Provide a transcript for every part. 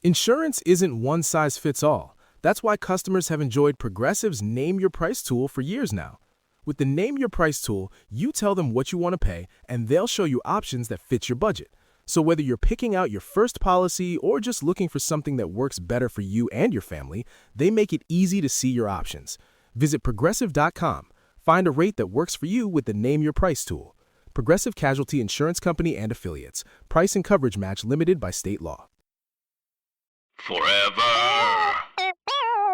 Insurance isn't one size fits all. That's why customers have enjoyed Progressive's Name Your Price tool for years now. With the Name Your Price tool, you tell them what you want to pay, and they'll show you options that fit your budget. So whether you're picking out your first policy or just looking for something that works better for you and your family, they make it easy to see your options. Visit Progressive.com. Find a rate that works for you with the Name Your Price tool. Progressive Casualty Insurance Company and Affiliates. Price and coverage match limited by state law. Forever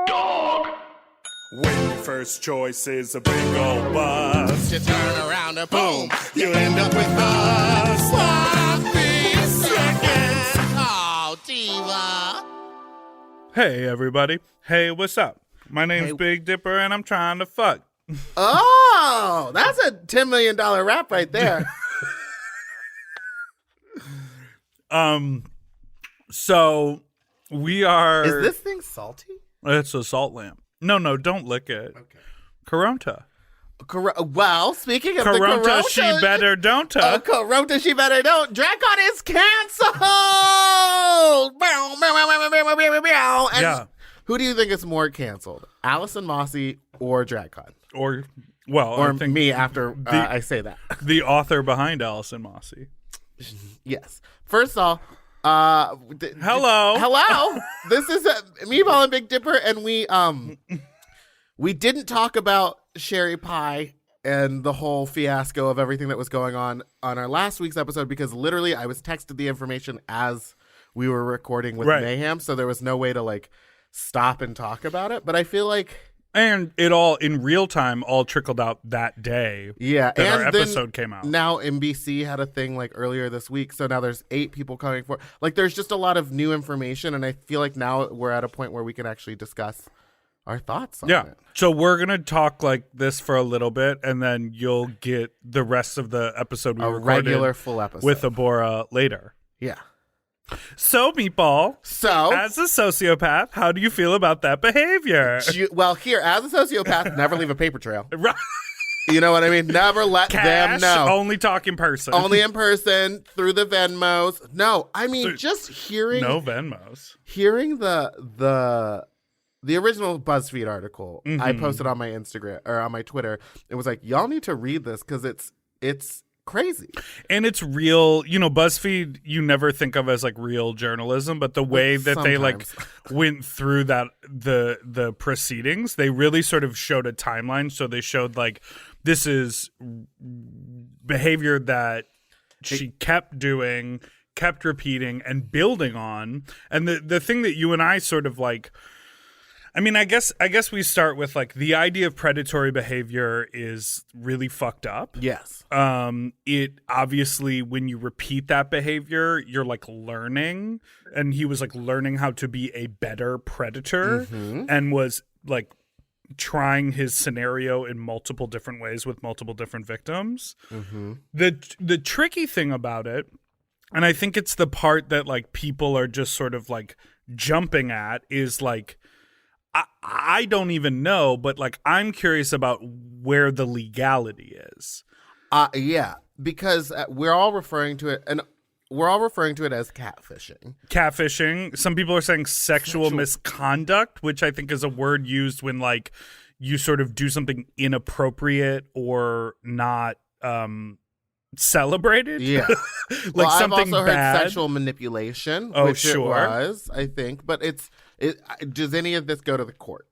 Dog. When your first choice is a big old bus, you turn around and boom, you end up with a sloppy seconds. Oh, diva. Hey, everybody. Hey, what's up? My name's Big Dipper, and I'm trying to fuck. Oh, that's a $10 million rap right there. So we are... Is this thing salty? It's a salt lamp. No, don't lick it. Okay. Corona. Well, speaking of Corona, the Corona, she better don't. Corona, she better don't. Dracon is canceled. And Yeah. who do you think is more canceled, Allison Mossy or Dracon? Or Or I think me after I say that. the author behind Allison Mossy. Yes. First off, Hello. This is Meatball and Big Dipper, and we didn't talk about Sherry Pie and the whole fiasco of everything that was going on our last week's episode because literally I was texted the information as we were recording with Mayhem, so there was no way to like stop and talk about it. But I feel like. And it all, in real time, all trickled out that day that and our episode came out. Now NBC had a thing like earlier this week, so now there's 8 people coming for. Like, there's just a lot of new information, and I feel like now we're at a point where we can actually discuss our thoughts on it. So we're going to talk like this for a little bit, and then you'll get the rest of the episode we recorded regular full episode with Abhora later. Yeah. So, Meatball, So, as a sociopath, how do you feel about that behavior? well, here, as a sociopath, never leave a paper trail. Right. You know what I mean? Never let them know. Only talk in person. Only in person, through the Venmos. No, I mean, just hearing... No Venmos. Hearing the original BuzzFeed article I posted on my Instagram, or on my Twitter, it was like, y'all need to read this because it's crazy. And it's real, BuzzFeed you never think of as like real journalism, but the way that they like went through that the proceedings, they really sort of showed a timeline. So they showed like this is behavior that she kept doing, kept repeating and building on. And the thing that you and I sort of like, I mean, I guess we start with like the idea of predatory behavior is really fucked up. Yes. It obviously, when you repeat that behavior, you're like learning, and he was like learning how to be a better predator and was like trying his scenario in multiple different ways with multiple different victims. The tricky thing about it, and I think it's the part that like people are just sort of like jumping at, is like, I don't even know, but like I'm curious about where the legality is. Yeah, because we're all referring to it, and we're all referring to it as catfishing. Catfishing. Some people are saying sexual misconduct, which I think is a word used when like you sort of do something inappropriate or not celebrated. Yeah, like something I've also bad. heard sexual manipulation, which it was, I think, but does any of this go to the court?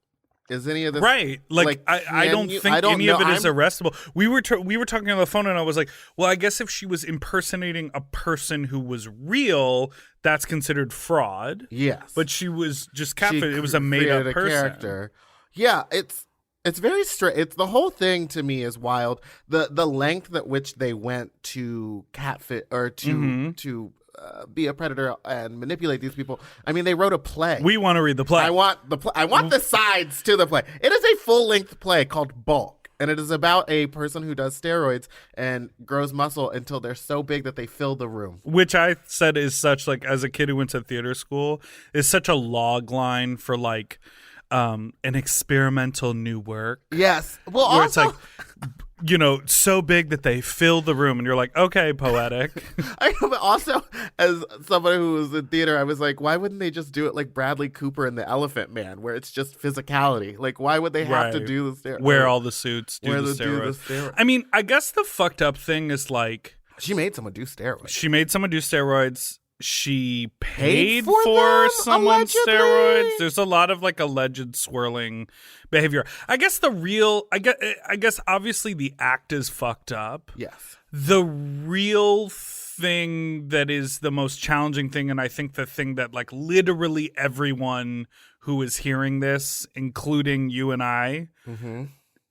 Is any of this right? Like I don't think any of it is arrestable. We were talking on the phone, and I was like, well, I guess if she was impersonating a person who was real, that's considered fraud. Yes, but she was just catfish. It was a made up person. Character. Yeah, it's very straight. It's the whole thing to me is wild. The length at which they went to catfish or to be a predator and manipulate these people. I mean, they wrote a play. We want to read the play. I want the sides to the play. It is a full-length play called Bulk, and it is about a person who does steroids and grows muscle until they're so big that they fill the room. Which I said is such, like, as a kid who went to theater school, is such a log line for like an experimental new work. Yes. Well, where also it's like so big that they fill the room, and you're like, okay, poetic. I know, but also as somebody who was in theater, I was like, why wouldn't they just do it like Bradley Cooper in The Elephant Man, where it's just physicality? Like, why would they have to do the steroids? Wear all the suits, do the steroids. I mean, I guess the fucked up thing is like, she made someone do steroids. She paid for someone's steroids. There's a lot of like alleged swirling behavior. I guess obviously the act is fucked up. Yes. The real thing that is the most challenging thing, and I think the thing that like literally everyone who is hearing this, including you and I,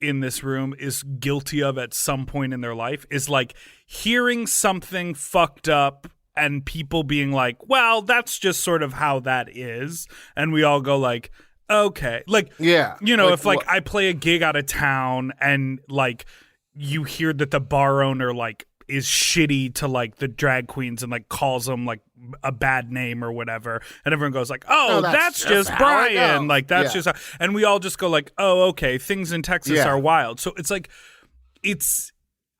in this room, is guilty of at some point in their life, is like hearing something fucked up and people being like, well, that's just sort of how that is. And we all go like, okay. Like, yeah. If like I play a gig out of town and like you hear that the bar owner like is shitty to like the drag queens and like calls them like a bad name or whatever. And everyone goes like, oh, that's just Brian. Like, that's just, and we all just go like, oh, okay. Things in Texas are wild. So it's like,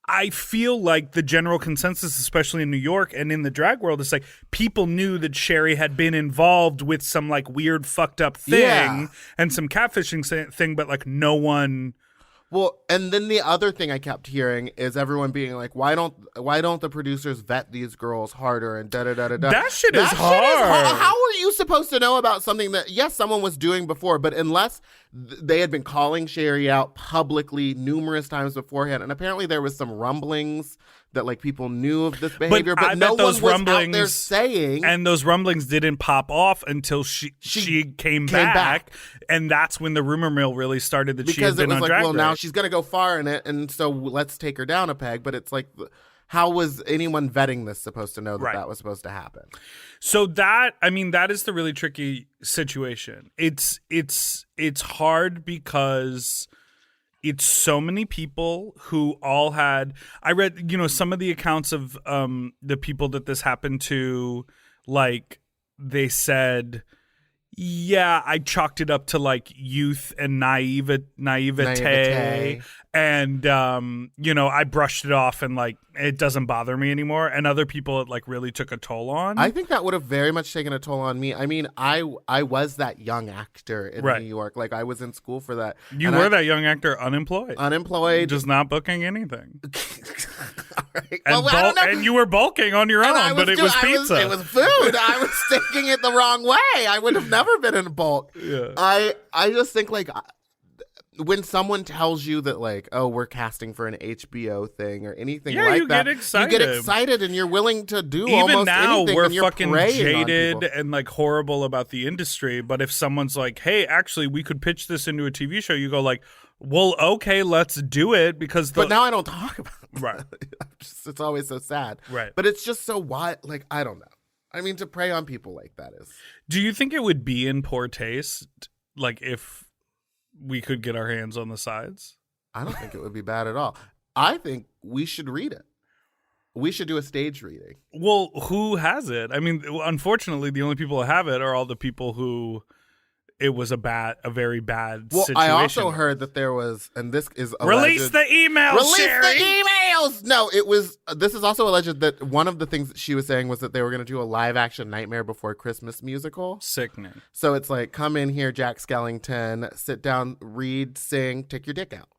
I feel like the general consensus, especially in New York and in the drag world, is like people knew that Sherry had been involved with some like weird fucked up thing and some catfishing thing, but like no one. Well, and then the other thing I kept hearing is everyone being like, why don't the producers vet these girls harder and da-da-da-da-da. That shit is hard. How are you supposed to know about something that, yes, someone was doing before, but unless they had been calling Sherry out publicly numerous times beforehand, and apparently there was some rumblings that like people knew of this behavior, but no one was out there saying. And those rumblings didn't pop off until she came back, and that's when the rumor mill really started that she had been on Drag Race. Because it was like, well, now she's going to go far in it, and so let's take her down a peg. But it's like, how was anyone vetting this supposed to know that that was supposed to happen? So that is the really tricky situation. It's hard because it's so many people who all had. I read, some of the accounts of the people that this happened to. Like, they said, yeah, I chalked it up to like youth and naivete. And I brushed it off and like it doesn't bother me anymore. And other people it like really took a toll on. I think that would have very much taken a toll on me. I mean, I was that young actor in New York. Like, I was in school for that. You were that young actor, unemployed, just not booking anything. Right. And, I don't know. And you were bulking on your own, but it was pizza. It was food. I was taking it the wrong way. I would have never been in bulk. Yeah. I just think like, when someone tells you that like, oh, we're casting for an HBO thing or anything like that, you get excited and you're willing to do almost anything. Even now, we're fucking jaded and like horrible about the industry. But if someone's like, hey, actually, we could pitch this into a TV show, you go like, well, okay, let's do it but now I don't talk about it. Right. It's always so sad. Right. But it's just so wild. Like, I don't know. I mean, to prey on people like that is. Do you think it would be in poor taste, like if we could get our hands on the sides? I don't think it would be bad at all. I think we should read it. We should do a stage reading. Well, who has it? I mean, unfortunately, the only people who have it are all the people who it was a very bad situation. I also heard that there was, and this is alleged. Release the emails, Sherry! The emails! No, it was, this is also alleged that one of the things that she was saying was that they were going to do a live-action Nightmare Before Christmas musical. Sickening. So it's like, come in here, Jack Skellington, sit down, read, sing, take your dick out.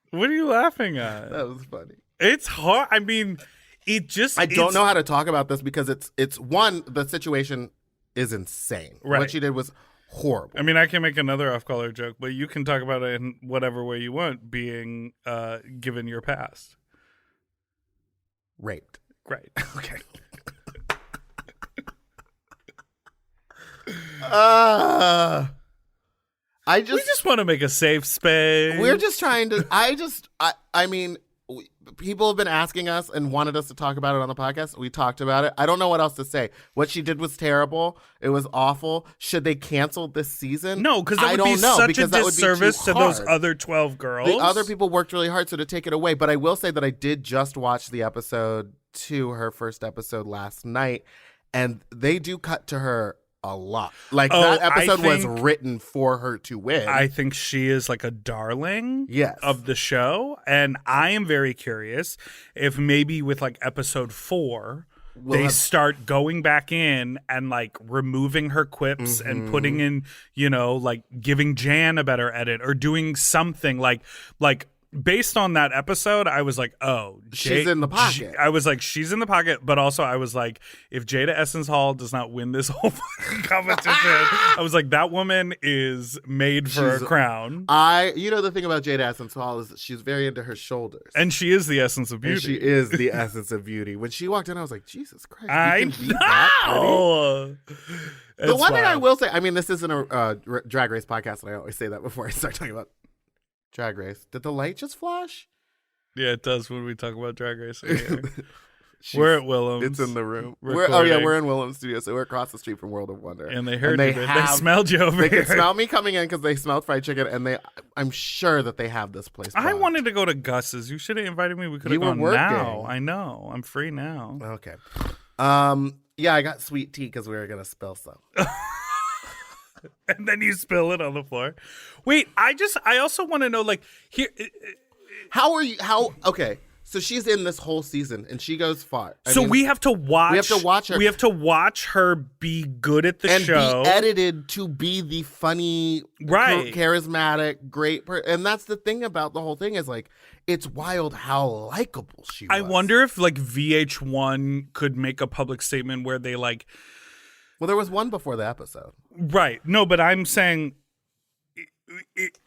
What are you laughing at? That was funny. It's hard. I mean, I don't know how to talk about this because it's one, the situation is insane. Right. What she did was horrible. I mean, I can make another off-color joke, but you can talk about it in whatever way you want, being given your past. Raped. Right. Okay. We just want to make a safe space. We're just trying to. I mean, people have been asking us and wanted us to talk about it on the podcast. We talked about it. I don't know what else to say. What she did was terrible. It was awful. Should they cancel this season? No, because that would be such a disservice to those other 12 girls. The other people worked really hard, so to take it away. But I will say that I did just watch the episode 2, her first episode last night, and they do cut to her a lot. Like, Oh, that episode I was think- written for her to win. I think she is like a darling Yes. of the show. And I am very curious if maybe with like episode 4, they start going back in and like removing her quips and putting in, you know, like giving Jan a better edit or doing something like based on that episode, I was like, oh, She's in the pocket. I was like, she's in the pocket, but also I was like, if Jada Essence Hall does not win this whole fucking competition, I was like, that woman is made for a crown. You know, the thing about Jada Essence Hall is that she's very into her shoulders. And she is the essence of beauty. And she is the essence of beauty. When she walked in, I was like, Jesus Christ. I you can be that pretty? know. The one thing I will say, I mean, this isn't a Drag Race podcast, and I always say that before I start talking about Drag Race. Did the light just flash? Yeah, it does when we talk about Drag Race. We're at Willems. It's in the room. recording. We're in Willems Studio, so we're across the street from World of Wonder. And they heard they you. They smelled you over They here. could smell me coming in because they smelled fried chicken, and I'm sure that they have this place. I plugged. wanted to go to Gus's. You should have invited me. We could You have were gone now. working. I know. I'm free now. Okay. Yeah, I got sweet tea because we were gonna spill some. And then you spill it on the floor. Wait, I also want to know, like, here. Okay, so she's in this whole season and she goes far. I So mean, we have to watch. we have to watch her. We have to watch her be good at the and show. be edited to be the funny, Right. charismatic, great and that's the thing about the whole thing is like it's wild how likable she was. I wonder if like VH1 could make a public statement where they like. Well, there was one before the episode. Right. No, but I'm saying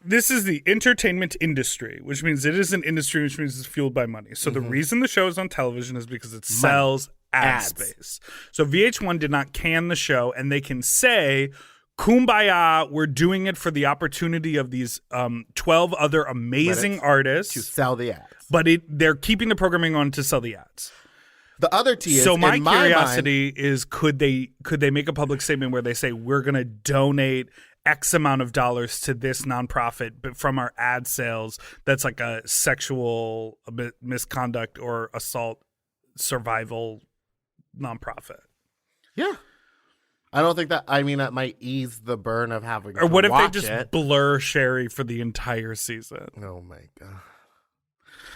this is the entertainment industry, which means it is an industry, which means it's fueled by money. So the reason the show is on television is because it sells ad space. So VH1 did not can the show, and they can say, kumbaya, we're doing it for the opportunity of these 12 other amazing artists. To sell the ads. But they're keeping the programming on to sell the ads. The other tea is, So my in my curiosity is could they make a public statement where they say we're going to donate X amount of dollars to this nonprofit, but from our ad sales, that's like a sexual misconduct or assault survival nonprofit. Yeah. I don't think that, I mean, that might ease the burn of having Or what to if they watch just it. blur Sherry for the entire season? Oh my God.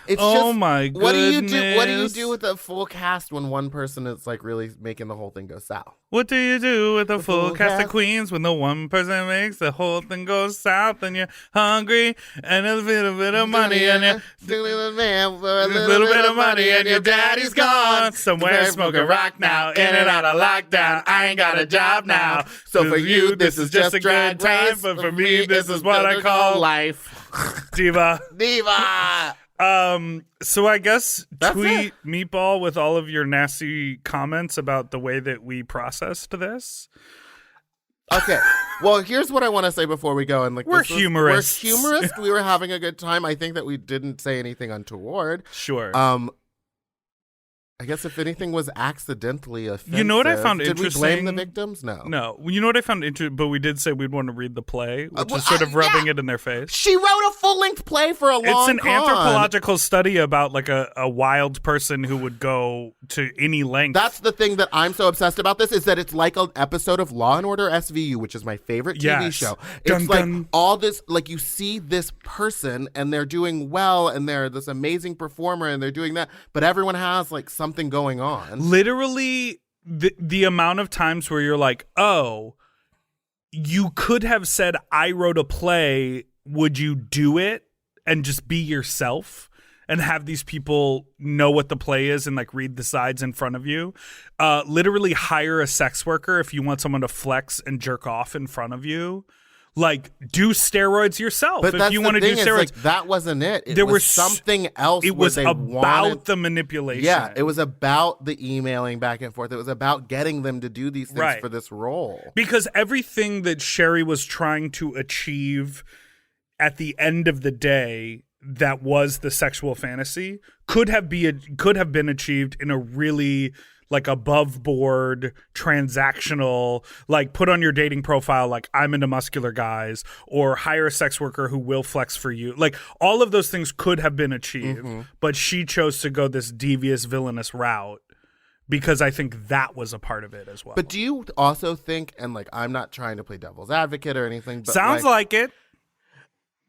It's Oh just, my What do you goodness. do with a full cast when one person is like really making the whole thing go south? What do you do with a full full cast of cast. queens when the one person makes the whole thing go south and you're hungry and a little bit of money and a little bit of money and your daddy's gone somewhere smoking rock now, in and out of lockdown. I ain't got a job now. So for you, this is just a good time, but for me, this is what I call life. diva. Diva. So I guess That's tweet it. Meatball with all of your nasty comments about the way that we processed this. Okay. Well, here's what I want to say before we go. And like, We're humorists. We're humorous. We were having a good time. I think that we didn't say anything untoward. Sure. I guess if anything was accidentally offensive. You know what I found did interesting? we blame the victims? No. No. You know what I found interesting? But we did say we'd want to read the play, which is sort of rubbing it in their face. She wrote a full-length play for a long It's an con. anthropological study about like a wild person who would go to any length. That's the thing that I'm so obsessed about this is that it's like an episode of Law and Order SVU, which is my favorite TV Yes. show. Dun, It's like dun. all this, like you see this person and they're doing well and they're this amazing performer and they're doing that, but everyone has like something going on. Literally the amount of times where you're like, oh, you could have said, I wrote a play. Would you do it and just be yourself and have these people know what the play is and like read the sides in front of you? Literally hire a sex worker if you want someone to flex and jerk off in front of you. Like, do steroids yourself But if that's you the want to do thing, is, steroids. like, that wasn't it. It There was was something else. It where was they about wanted, the manipulation. Yeah, it was about the emailing back and forth. It was about getting them to do these things Right. for this role. Because everything that Sherry was trying to achieve at the end of the day that was the sexual fantasy could have been achieved in a really like above board transactional, like put on your dating profile like I'm into muscular guys, or hire a sex worker who will flex for you. Like all of those things could have been achieved, but she chose to go this devious villainous route because I think that was a part of it as well. But do you also think, and like, I'm not trying to play devil's advocate or anything, but sounds like it.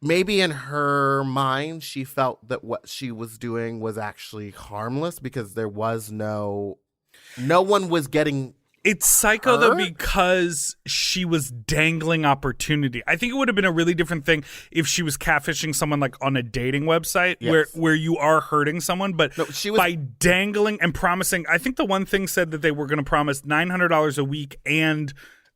Maybe in her mind, she felt that what she was doing was actually harmless because there was no one was getting. It's psycho though because she was dangling opportunity. I think it would have been a really different thing if she was catfishing someone like on a dating website where you are hurting someone, but no, she was by dangling and promising. I think the one thing said that they were going to promise $900 a week and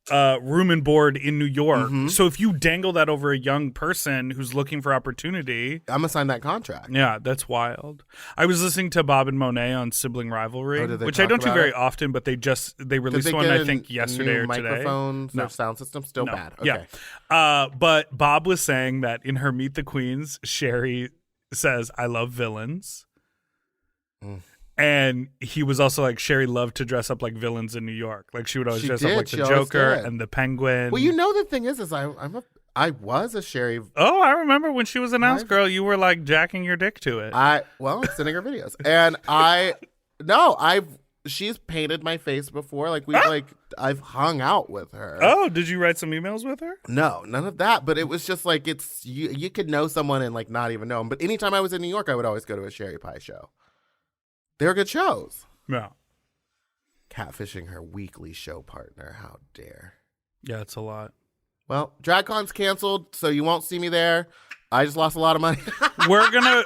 room and board in New York. Mm-hmm. So if you dangle that over a young person who's looking for opportunity, I'm gonna sign that contract. Yeah, that's wild. I was listening to Bob and Monet on Sibling Rivalry, which I don't do very often, but they released one I think yesterday or today. Microphones, no. Their sound system still bad. Okay. Yeah, but Bob was saying that in her Meet the Queens, Sherry says, "I love villains." Mm. And he was also like, Sherry loved to dress up like villains in New York. Like she would always dress up like the She always Joker did. and the Penguin. Well, you know the thing is I was a Sherry. Oh, I remember when she was an house girl, you were like jacking your dick to it. I'm sending her videos, and she's painted my face before. Like I've hung out with her. Oh, did you write some emails with her? No, none of that. But it was just like you could know someone and like not even know them. But anytime I was in New York, I would always go to a Sherry Pie show. They were good shows. Yeah. Catfishing her weekly show partner. How dare. Yeah, it's a lot. Well, DragCon's canceled, so you won't see me there. I just lost a lot of money. we're gonna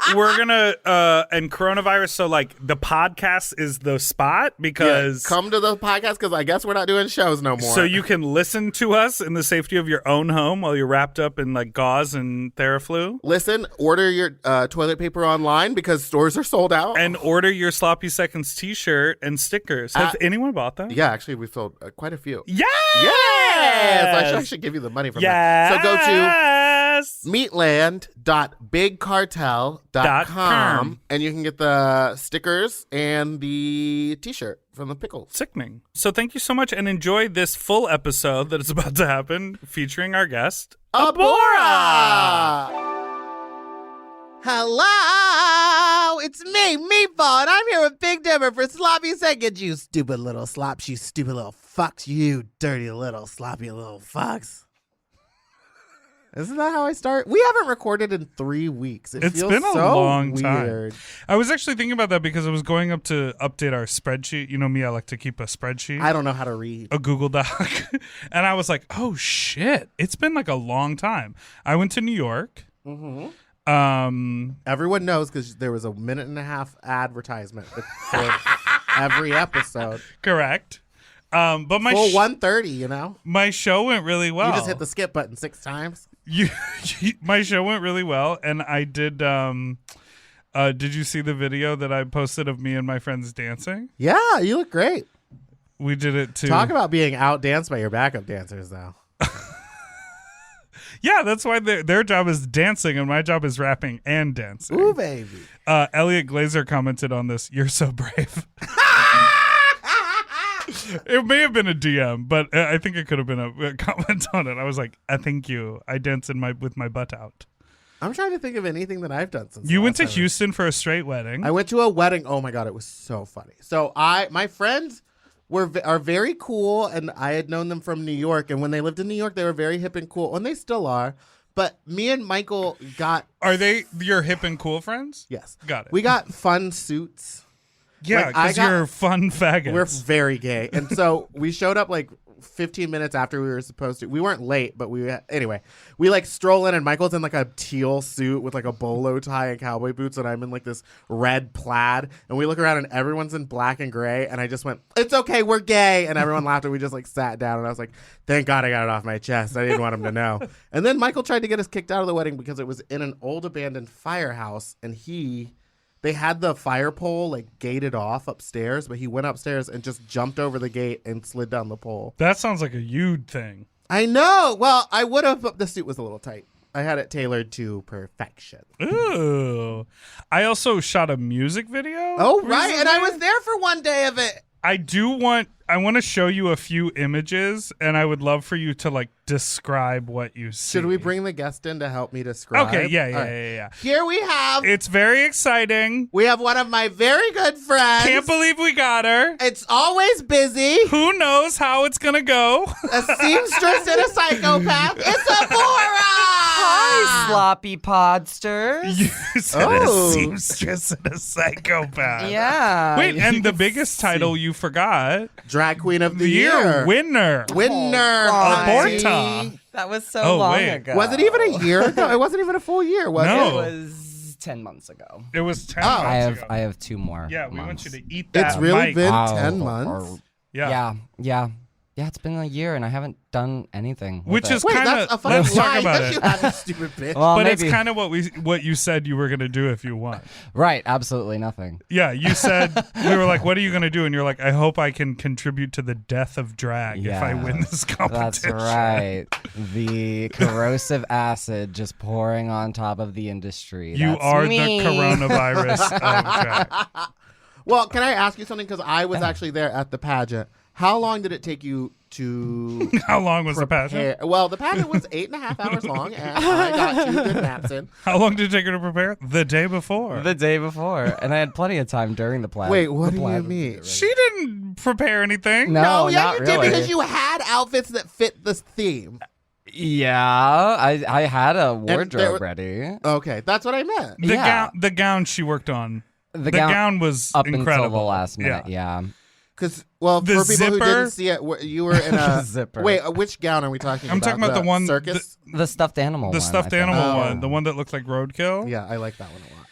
and coronavirus. So like the podcast is the spot because come to the podcast because I guess we're not doing shows no more. So you can listen to us in the safety of your own home while you're wrapped up in like gauze and Theraflu. Listen, order your toilet paper online because stores are sold out, and order your Sloppy Seconds T-shirt and stickers. Has anyone bought them? Yeah, actually, we sold quite a few. Yes! Yes! I should give you the money from that. So go to meatland.bigcartel.com and you can get the stickers and the T-shirt from the pickles. Sickening. So thank you so much and enjoy this full episode that is about to happen featuring our guest, Abhora! Hello, it's me, Meatball, and I'm here with Big Dipper for Sloppy Seconds, you stupid little slops, you stupid little fucks, you dirty little sloppy little fucks. Isn't that how I start? We haven't recorded in 3 weeks. It's been a long time. I was actually thinking about that because I was going up to update our spreadsheet. You know me, I like to keep a spreadsheet. I don't know how to read. A Google Doc. And I was like, oh shit, it's been like a long time. I went to New York. Mm-hmm. Everyone knows because there was a 1.5-minute advertisement for every episode. Correct. But my full 1:30, you know. My show went really well. You just hit the skip button 6 times. My show went really well, and I did. Did you see the video that I posted of me and my friends dancing? Yeah, you look great. We did it too. Talk about being outdanced by your backup dancers, though. Yeah, that's why their job is dancing, and my job is rapping and dancing. Ooh, baby. Elliot Glazer commented on this. You're so brave. It may have been a DM, but I think it could have been a comment on it. I was like, thank you. I dance with my butt out. I'm trying to think of anything that I've done since. You went to Houston for a straight wedding. I went to a wedding. Oh my God, it was so funny. So my friends are very cool, and I had known them from New York. And when they lived in New York, they were very hip and cool, and they still are. But me and Michael got. Are they your hip and cool friends? Yes. Got it. We got fun suits. Yeah, because you're fun faggots. We're very gay. And so we showed up like 15 minutes after we were supposed to. We weren't late, but we like stroll in, and Michael's in like a teal suit with like a bolo tie and cowboy boots, and I'm in like this red plaid, and we look around and everyone's in black and gray, and I just went, it's okay, we're gay, and everyone laughed, and we just like sat down, and I was like, thank God I got it off my chest. I didn't want him to know. And then Michael tried to get us kicked out of the wedding because it was in an old abandoned firehouse, and they had the fire pole like gated off upstairs, but he went upstairs and just jumped over the gate and slid down the pole. That sounds like a you'd thing. I know. Well, I would have, but the suit was a little tight. I had it tailored to perfection. Ooh. I also shot a music video. Oh, right. And I was there for one day of it. I want to show you a few images, and I would love for you to like describe what you see. Should we bring the guest in to help me describe? Okay, yeah. Here we have. It's very exciting. We have one of my very good friends. Can't believe we got her. It's always busy. Who knows how it's gonna go? A seamstress and a psychopath. It's Abhora. Hi, sloppy podsters. You said a seamstress and a psychopath. Yeah. Wait, you and the can biggest see. title you forgot. Drag Queen of the The Year. winner. Winner. Aborta. That was so Oh, long wait. ago. Was it even a year ago? It wasn't even a full year, was No. It it? was 10 months ago. It was 10 Oh. months ago. I have 2 more. Yeah, we months. want you to eat that. It's really mic. been Oh, 10 months. Yeah. Yeah, it's been a year and I haven't done anything. with Which it. is Wait, kind that's a of. fucking Let's talk lie. about Yes, it. you have, you stupid bitch. well, But maybe. it's kind of what you said you were going to do if you won. Right, absolutely nothing. Yeah, you said we were like, "What are you going to do?" And you're like, "I hope I can contribute to the death of drag if I win this That's competition." right. The corrosive acid just pouring on top of the industry. You That's are me. the coronavirus of drag. Well, can I ask you something? Because I was actually there at the pageant. How long did it take you to How long was the pageant? prepare? Well, the pageant was 8.5 hours long, and I got 2 good naps in. How long did it take her to prepare? The day before. The day before. And I had plenty of time during the plan. Wait, what do you mean? She didn't prepare anything. No, yeah, not you really. did because you had outfits that fit this theme. Yeah, I had a wardrobe were- ready. Okay, that's what I meant. Yeah. The gown she worked on. The gown was up incredible. until the last minute. Yeah. Because, well, The for people who zipper- didn't see it, you were in a Zipper. Wait, which gown are we talking about? I'm talking about the one- circus. The stuffed animal. The one, stuffed I think. animal Oh. one, the one that looked like roadkill. Yeah, I like that one a lot.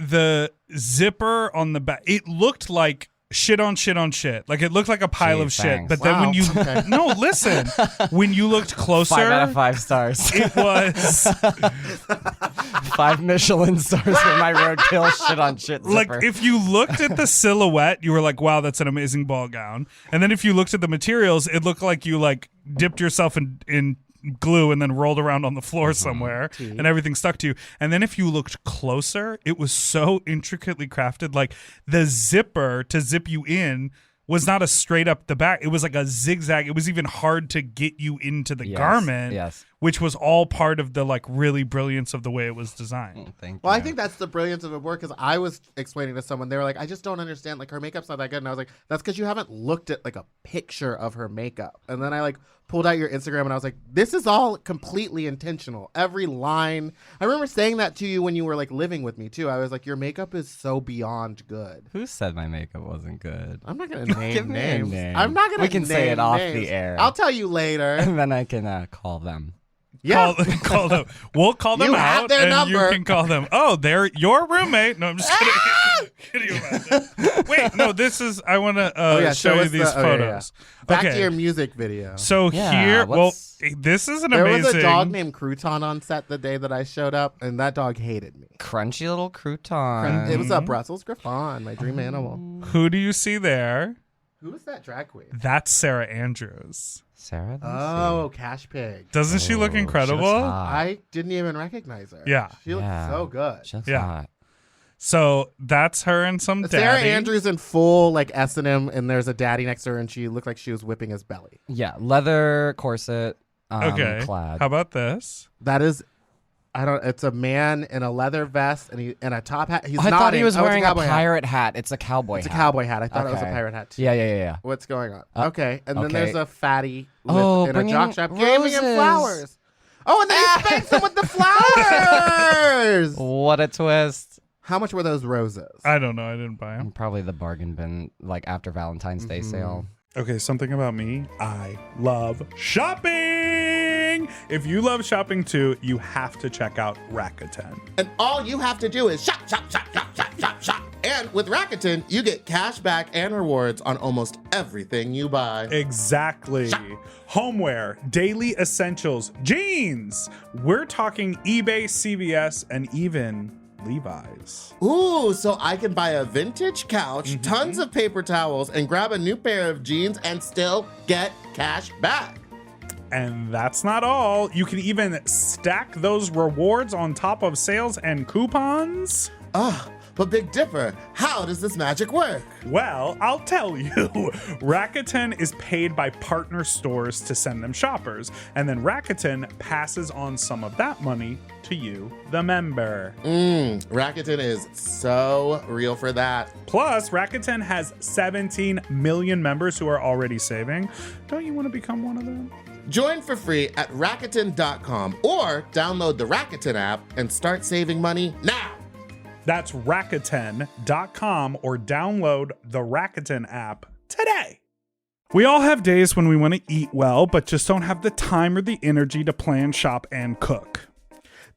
The zipper on the back, it looked like shit on shit on shit. Like it looked like a pile Gee, of shit. thanks. But then when Wow. you Okay. no, listen, when you looked closer, 5 out of 5 stars. it was 5 Michelin stars for my roadkill shit on shit like zipper. if you looked at the silhouette, you were like, "Wow, that's an amazing ball gown." And then if you looked at the materials, it looked like you like dipped yourself in glue and then rolled around on the floor somewhere and everything stuck to you. And then if you looked closer, it was so intricately crafted. Like the zipper to zip you in was not a straight up the back. It was like a zigzag. It was even hard to get you into the Yes, garment, yes. which was all part of the like really brilliance of the way it was designed. Thank Well, you. I think that's the brilliance of it work because I was explaining to someone, they were like, I just don't understand. Like, her makeup's not that good. And I was like, that's because you haven't looked at like a picture of her makeup. And then I like pulled out your Instagram and I was like, this is all completely intentional. Every line. I remember saying that to you when you were like living with me too. I was like, your makeup is so beyond good. Who said my makeup wasn't good? I'm not going to name Give me a names. name. I'm not going to We can say it off the air. I'll tell you later. And then I can call them. Yeah. Call them. We'll call them You have out, their and number. you can call them. Oh, they're your roommate. No, I'm just kidding. Can you imagine? Wait, no. This is. I want to show you us these the- oh, yeah, yeah. photos. Back Okay. to your music video. So Yeah, here, well, what's- this is an There amazing. was a dog named Crouton on set the day that I showed up, and that dog hated me. Crunchy little crouton. It was a Brussels Griffon, my dream animal. Who do you see there? Who is that drag queen? That's Sarah Andrews. Sarah? Let me Oh, Cash Pig. Doesn't she look see. She incredible? looks hot. I didn't even recognize her. Yeah. She looks Yeah. so good. She looks Yeah. hot. So that's her and some daddy. Sarah Andrews in full like S&M, and there's a daddy next to her, and she looked like she was whipping his belly. Yeah, leather corset. Okay. Clad. How about this? That is, it's a man in a leather vest and a top hat. He's I thought he nodding. was Oh, it's wearing a cowboy hat. pirate hat. It's a cowboy It's a hat. cowboy hat. I thought it was a Okay. pirate hat too. Yeah. What's going on? Uh, Okay, and then okay. there's a fatty with, Oh, in a bringing jockstrap giving him roses. flowers. Oh, and then he spanks him with the flowers. What a twist. How much were those roses? I don't know. I didn't buy them. Probably the bargain bin, like after Valentine's Day sale. Okay, something about me. I love shopping. If you love shopping too, you have to check out Rakuten. And all you have to do is shop, shop, shop, shop, shop, shop, shop. And with Rakuten, you get cash back and rewards on almost everything you buy. Exactly. Homeware, daily essentials, jeans. We're talking eBay, CVS, and even Levi's. Ooh, so I can buy a vintage couch, tons of paper towels, and grab a new pair of jeans and still get cash back. And that's not all. You can even stack those rewards on top of sales and coupons. But Big Dipper, how does this magic work? Well, I'll tell you. Rakuten is paid by partner stores to send them shoppers, and then Rakuten passes on some of that money to you, the member. Rakuten is so real for that. Plus, Rakuten has 17 million members who are already saving. Don't you want to become one of them? Join for free at Rakuten.com or download the Rakuten app and start saving money now. That's Rakuten.com or download the Rakuten app today. We all have days when we want to eat well, but just don't have the time or the energy to plan, shop, and cook.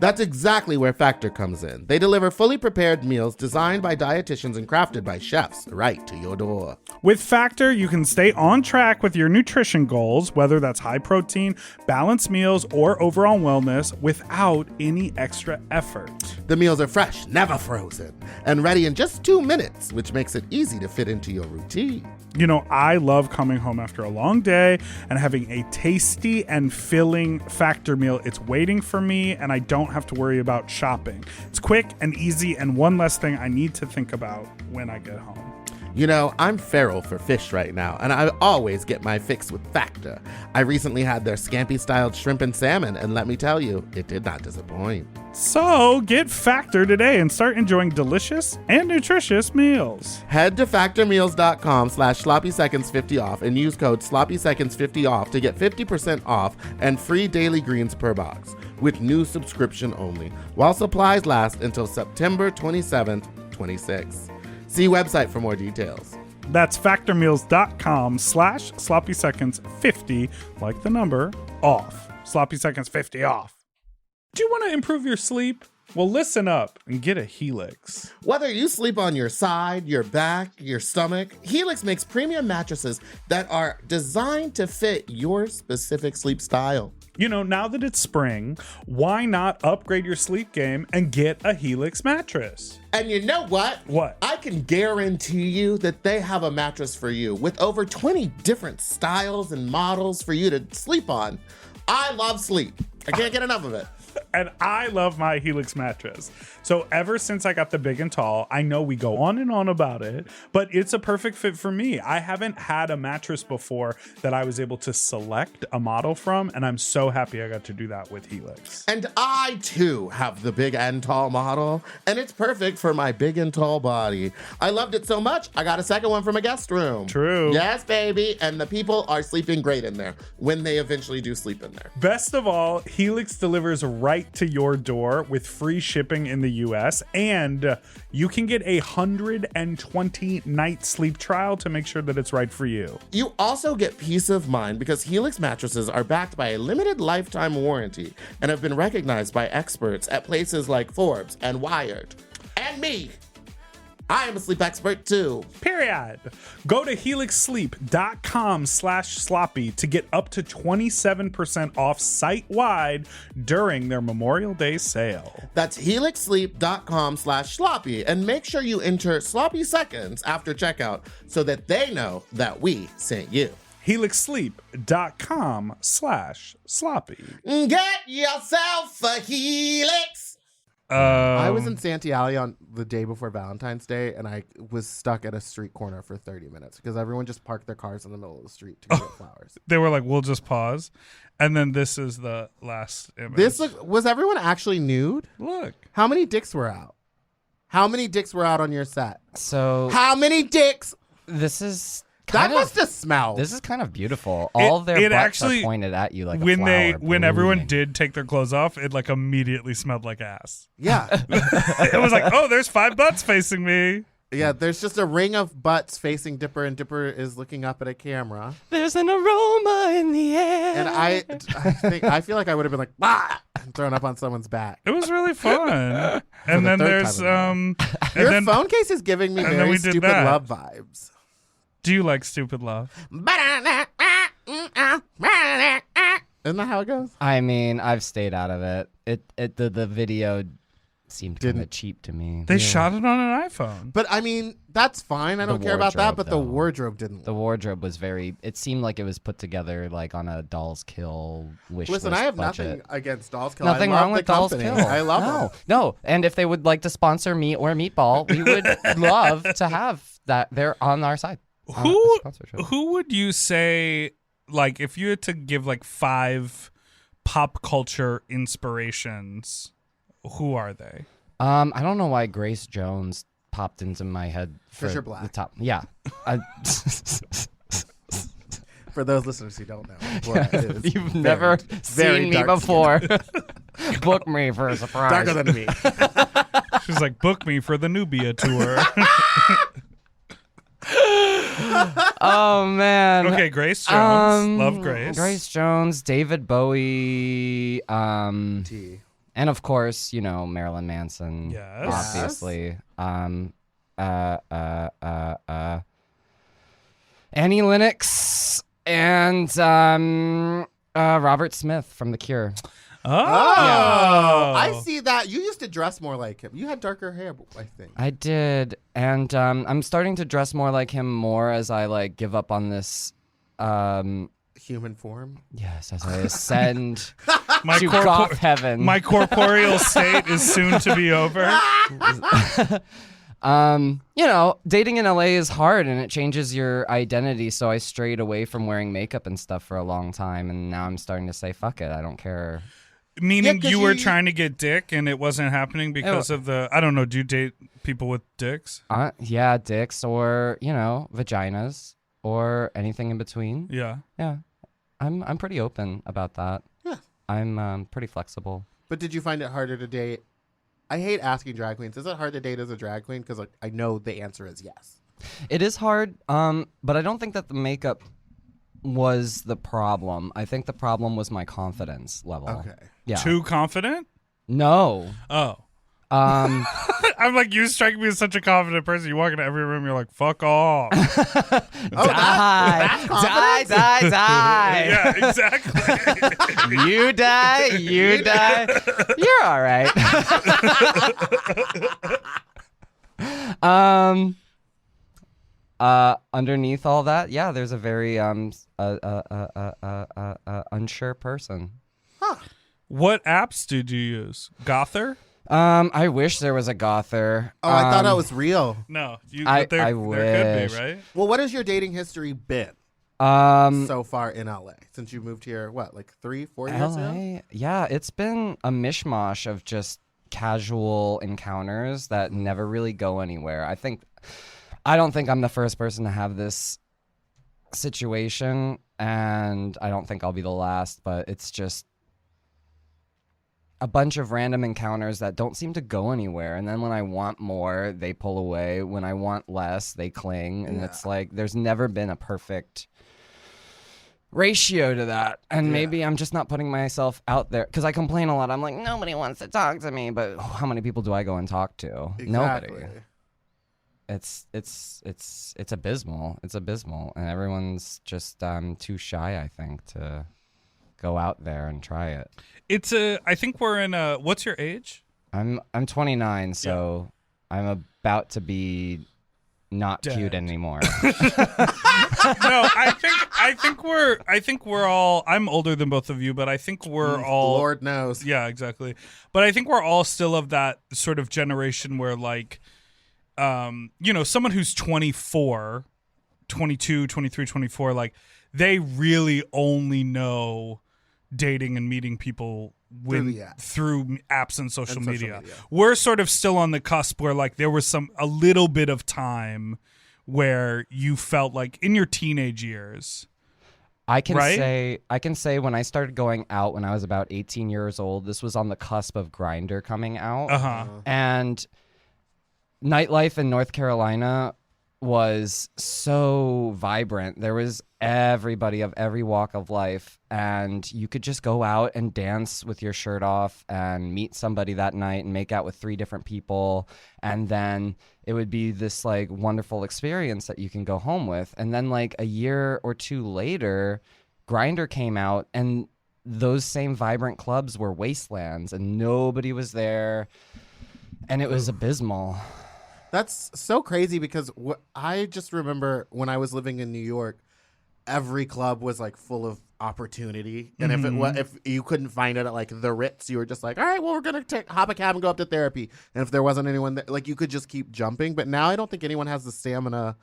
That's exactly where Factor comes in. They deliver fully prepared meals designed by dietitians and crafted by chefs right to your door. With Factor, you can stay on track with your nutrition goals, whether that's high protein, balanced meals, or overall wellness, without any extra effort. The meals are fresh, never frozen, and ready in just 2 minutes, which makes it easy to fit into your routine. You know, I love coming home after a long day and having a tasty and filling Factor meal. It's waiting for me, and I don't have to worry about shopping. It's quick and easy, and one less thing I need to think about when I get home. You know, I'm feral for fish right now, and I always get my fix with Factor. I recently had their scampi-styled shrimp and salmon, and let me tell you, it did not disappoint. So get Factor today and start enjoying delicious and nutritious meals. Head to factormeals.com/sloppyseconds50 off and use code sloppyseconds50 off to get 50% off and free daily greens per box with new subscription only, while supplies last until September 27th, 26. See website for more details. That's factormeals.com/sloppyseconds50, like the number, off. Sloppy Seconds 50 off. Do you want to improve your sleep? Well, listen up and get a Helix. Whether you sleep on your side, your back, your stomach, Helix makes premium mattresses that are designed to fit your specific sleep style. You know, now that it's spring, why not upgrade your sleep game and get a Helix mattress? And you know what? What? I can guarantee you that they have a mattress for you with over 20 different styles and models for you to sleep on. I love sleep. I can't get enough of it. And I love my Helix mattress. So ever since I got the big and tall, I know we go on and on about it, but it's a perfect fit for me. I haven't had a mattress before that I was able to select a model from, and I'm so happy I got to do that with Helix. And I, too, have the big and tall model, and it's perfect for my big and tall body. I loved it so much, I got a second one from a guest room. True. Yes, baby. And the people are sleeping great in there when they eventually do sleep in there. Best of all, Helix delivers right to your door with free shipping in the US, and you can get 120-night sleep trial to make sure that it's right for you. You also get peace of mind because Helix mattresses are backed by a limited lifetime warranty and have been recognized by experts at places like Forbes and Wired. And me. I am a sleep expert too. Period. Go to helixsleep.com/sloppy to get up to 27% off site-wide during their Memorial Day sale. That's helixsleep.com/sloppy, and make sure you enter sloppy seconds after checkout so that they know that we sent you. helixsleep.com/sloppy. Get yourself a Helix. I was in Santee Alley on the day before Valentine's Day, and I was stuck at a street corner for 30 minutes because everyone just parked their cars in the middle of the street to get flowers. They were like, we'll just pause. And then this is the last image. Was everyone actually nude? Look. How many dicks were out? How many dicks were out on your set? So How many dicks? this is That must have smelled. This is kind of beautiful. All their butts actually, are pointed at you like when a flower. when everyone did take their clothes off, it like immediately smelled like ass. Yeah. It was like, oh, there's 5 butts facing me. Yeah, there's just a ring of butts facing Dipper, and Dipper is looking up at a camera. There's an aroma in the air. And I feel like I would have been like, bah! And thrown up on someone's back. It was really fun. And then there's Your phone case is giving me very stupid love vibes. Do you like stupid love? Isn't that how it goes? I mean, I've stayed out of it. The video seemed kind of cheap to me. They shot it on an iPhone. But I mean, that's fine. I don't care about that. But the wardrobe didn't. The wardrobe was it seemed like it was put together like on a Dolls Kill wish Listen, list I have budget. nothing against Dolls Kill. Nothing wrong with Dolls company. Kill. I love them. No, and if they would like to sponsor me or Meatball, we would love to have that. They're on our side. Who would you say, like, if you had to give like 5 pop culture inspirations, who are they? I don't know why Grace Jones popped into my head for Fisher Black. the top. Yeah. For those listeners who don't know, Abhora is You've never seen me before. Book me for a surprise. Darker than me. She's like, book me for the Nubia tour. Oh man. Okay, Grace Jones. Love Grace. Grace Jones, David Bowie, and of course, Marilyn Manson. Yes. Obviously. Annie Lennox and Robert Smith from The Cure. Oh. I see that. You used to dress more like him. You had darker hair, I think. I did, and I'm starting to dress more like him more as I give up on this human form. Yes, as I ascend My to goth heaven. My corporeal state is soon to be over. Dating in LA is hard and it changes your identity. So I strayed away from wearing makeup and stuff for a long time, and now I'm starting to say, fuck it, I don't care. Meaning you were trying to get dick and it wasn't happening because of the, I don't know, do you date people with dicks? Yeah, dicks or, vaginas or anything in between. Yeah. Yeah. I'm pretty open about that. Yeah. I'm pretty flexible. But did you find it harder to date? I hate asking drag queens. Is it hard to date as a drag queen? Because I know the answer is yes. It is hard, but I don't think that the makeup was the problem. I think the problem was my confidence level. Okay. Yeah. Too confident? No. Oh. Um, I'm like, you strike me as such a confident person. You walk into every room, you're like, fuck off. Die. Yeah, exactly. You die. You're all right. Underneath all that, yeah, there's a very unsure person. Huh. What apps did you use? Gother? I wish there was a Gother. Oh, I thought that was real. No, I there wish. could be, right? Well, what has your dating history been Um, so far in LA since you moved here? What, like 3-4 years ago? LA, yeah, it's been a mishmash of just casual encounters that never really go anywhere. I don't think I'm the first person to have this situation, and I don't think I'll be the last, but it's just a bunch of random encounters that don't seem to go anywhere. And then when I want more, they pull away. When I want less, they cling. And it's like there's never been a perfect ratio to that. And maybe I'm just not putting myself out there because I complain a lot. I'm like, nobody wants to talk to me. But how many people do I go and talk to? Exactly. Nobody. It's abysmal. It's abysmal. And everyone's just too shy, I think, to go out there and try it. I think we're in a, what's your age? I'm 29, so I'm about to be not Dead. cute anymore. No, I think we're all, I'm older than both of you, but I think we're all, Lord knows. yeah, exactly. But I think we're all still of that sort of generation where like, someone who's 24, 22, 23, 24, like they really only know dating and meeting people through apps and social media. We're sort of still on the cusp where like there was a little bit of time where you felt like in your teenage years. I can say when I started going out when I was about 18 years old, this was on the cusp of Grindr coming out. And nightlife in North Carolina was so vibrant. There was everybody of every walk of life, and you could just go out and dance with your shirt off and meet somebody that night and make out with 3 different people, and then it would be this like wonderful experience that you can go home with. And then like a year or 2 later, Grindr came out, and those same vibrant clubs were wastelands and nobody was there. And it was abysmal. That's so crazy because I just remember when I was living in New York, every club was like full of opportunity, and if you couldn't find it at like the Ritz, you were just like, all right, well, we're gonna hop a cab and go up to therapy. And if there wasn't anyone that, like, you could just keep jumping. But now I don't think anyone has the stamina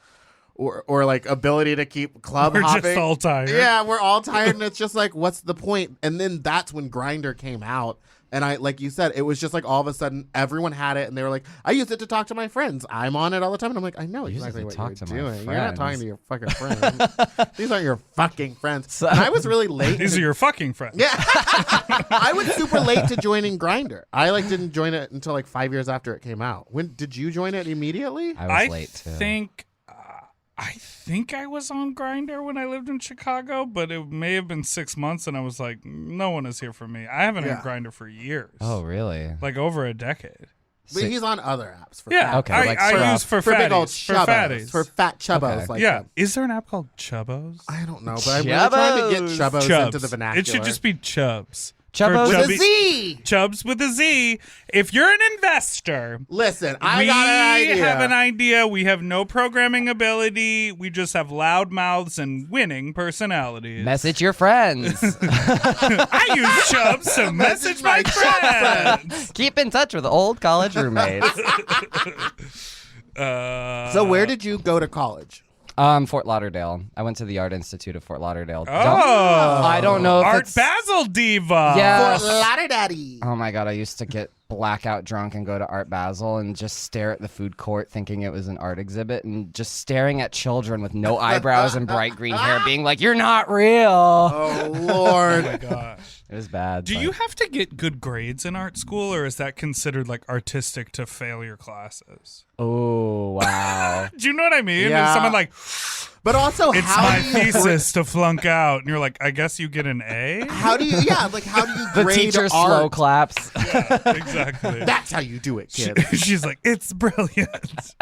or like ability to keep club hopping. We're just all tired. Yeah, we're all tired, and it's just like, what's the point? And then that's when Grindr came out. And I, like you said, it was just like all of a sudden everyone had it, and they were like, I use it to talk to my friends. I'm on it all the time. And I'm like, I know exactly what you're doing. You're not talking to your fucking friends. These aren't your fucking friends. And I was really late. These are your fucking friends. Yeah. I was super late to joining Grindr. I like didn't join it until like 5 years after it came out. When did you join it immediately? I was late too. I think I was on Grindr when I lived in Chicago, but it may have been 6 months, and I was like, no one is here for me. I haven't had Grindr for years. Oh, really? Like over a decade. But he's on other apps for Yeah, Okay, like I use for big old fatties. For chubbos. fatties. For fat chubbos. Okay. Like Yeah. that. Is there an app called Chubbos? I don't know, but I'm really trying to get chubbos Chubs. into the vernacular. It should just be Chubs. Chubbos? For with chubby- a Z. Chubs with a Z. If you're an investor, Listen, I we got an idea. have an idea. We have no programming ability. We just have loud mouths and winning personalities. Message your friends. I use Chubs to message my friends. Keep in touch with old college roommates. So where did you go to college? Fort Lauderdale. I went to the Art Institute of Fort Lauderdale. Oh. I don't know if Art it's... Basil Diva. Yeah. Fort Lauderdale. Oh my God, I used to get blackout drunk and go to Art Basel and just stare at the food court thinking it was an art exhibit and just staring at children with no eyebrows and bright green hair being like, you're not real. Oh, Lord. Oh my gosh. It was bad. Do but- you have to get good grades in art school, or is that considered like artistic to fail your classes? Oh, wow. Do you know what I mean? Yeah. If someone like, But also, it's how my do you thesis to flunk out, and you're like, I guess you get an A? How do you? Yeah, like how do you The grade teacher art? slow claps. Yeah, exactly. That's how you do it, kid. She's like, it's brilliant.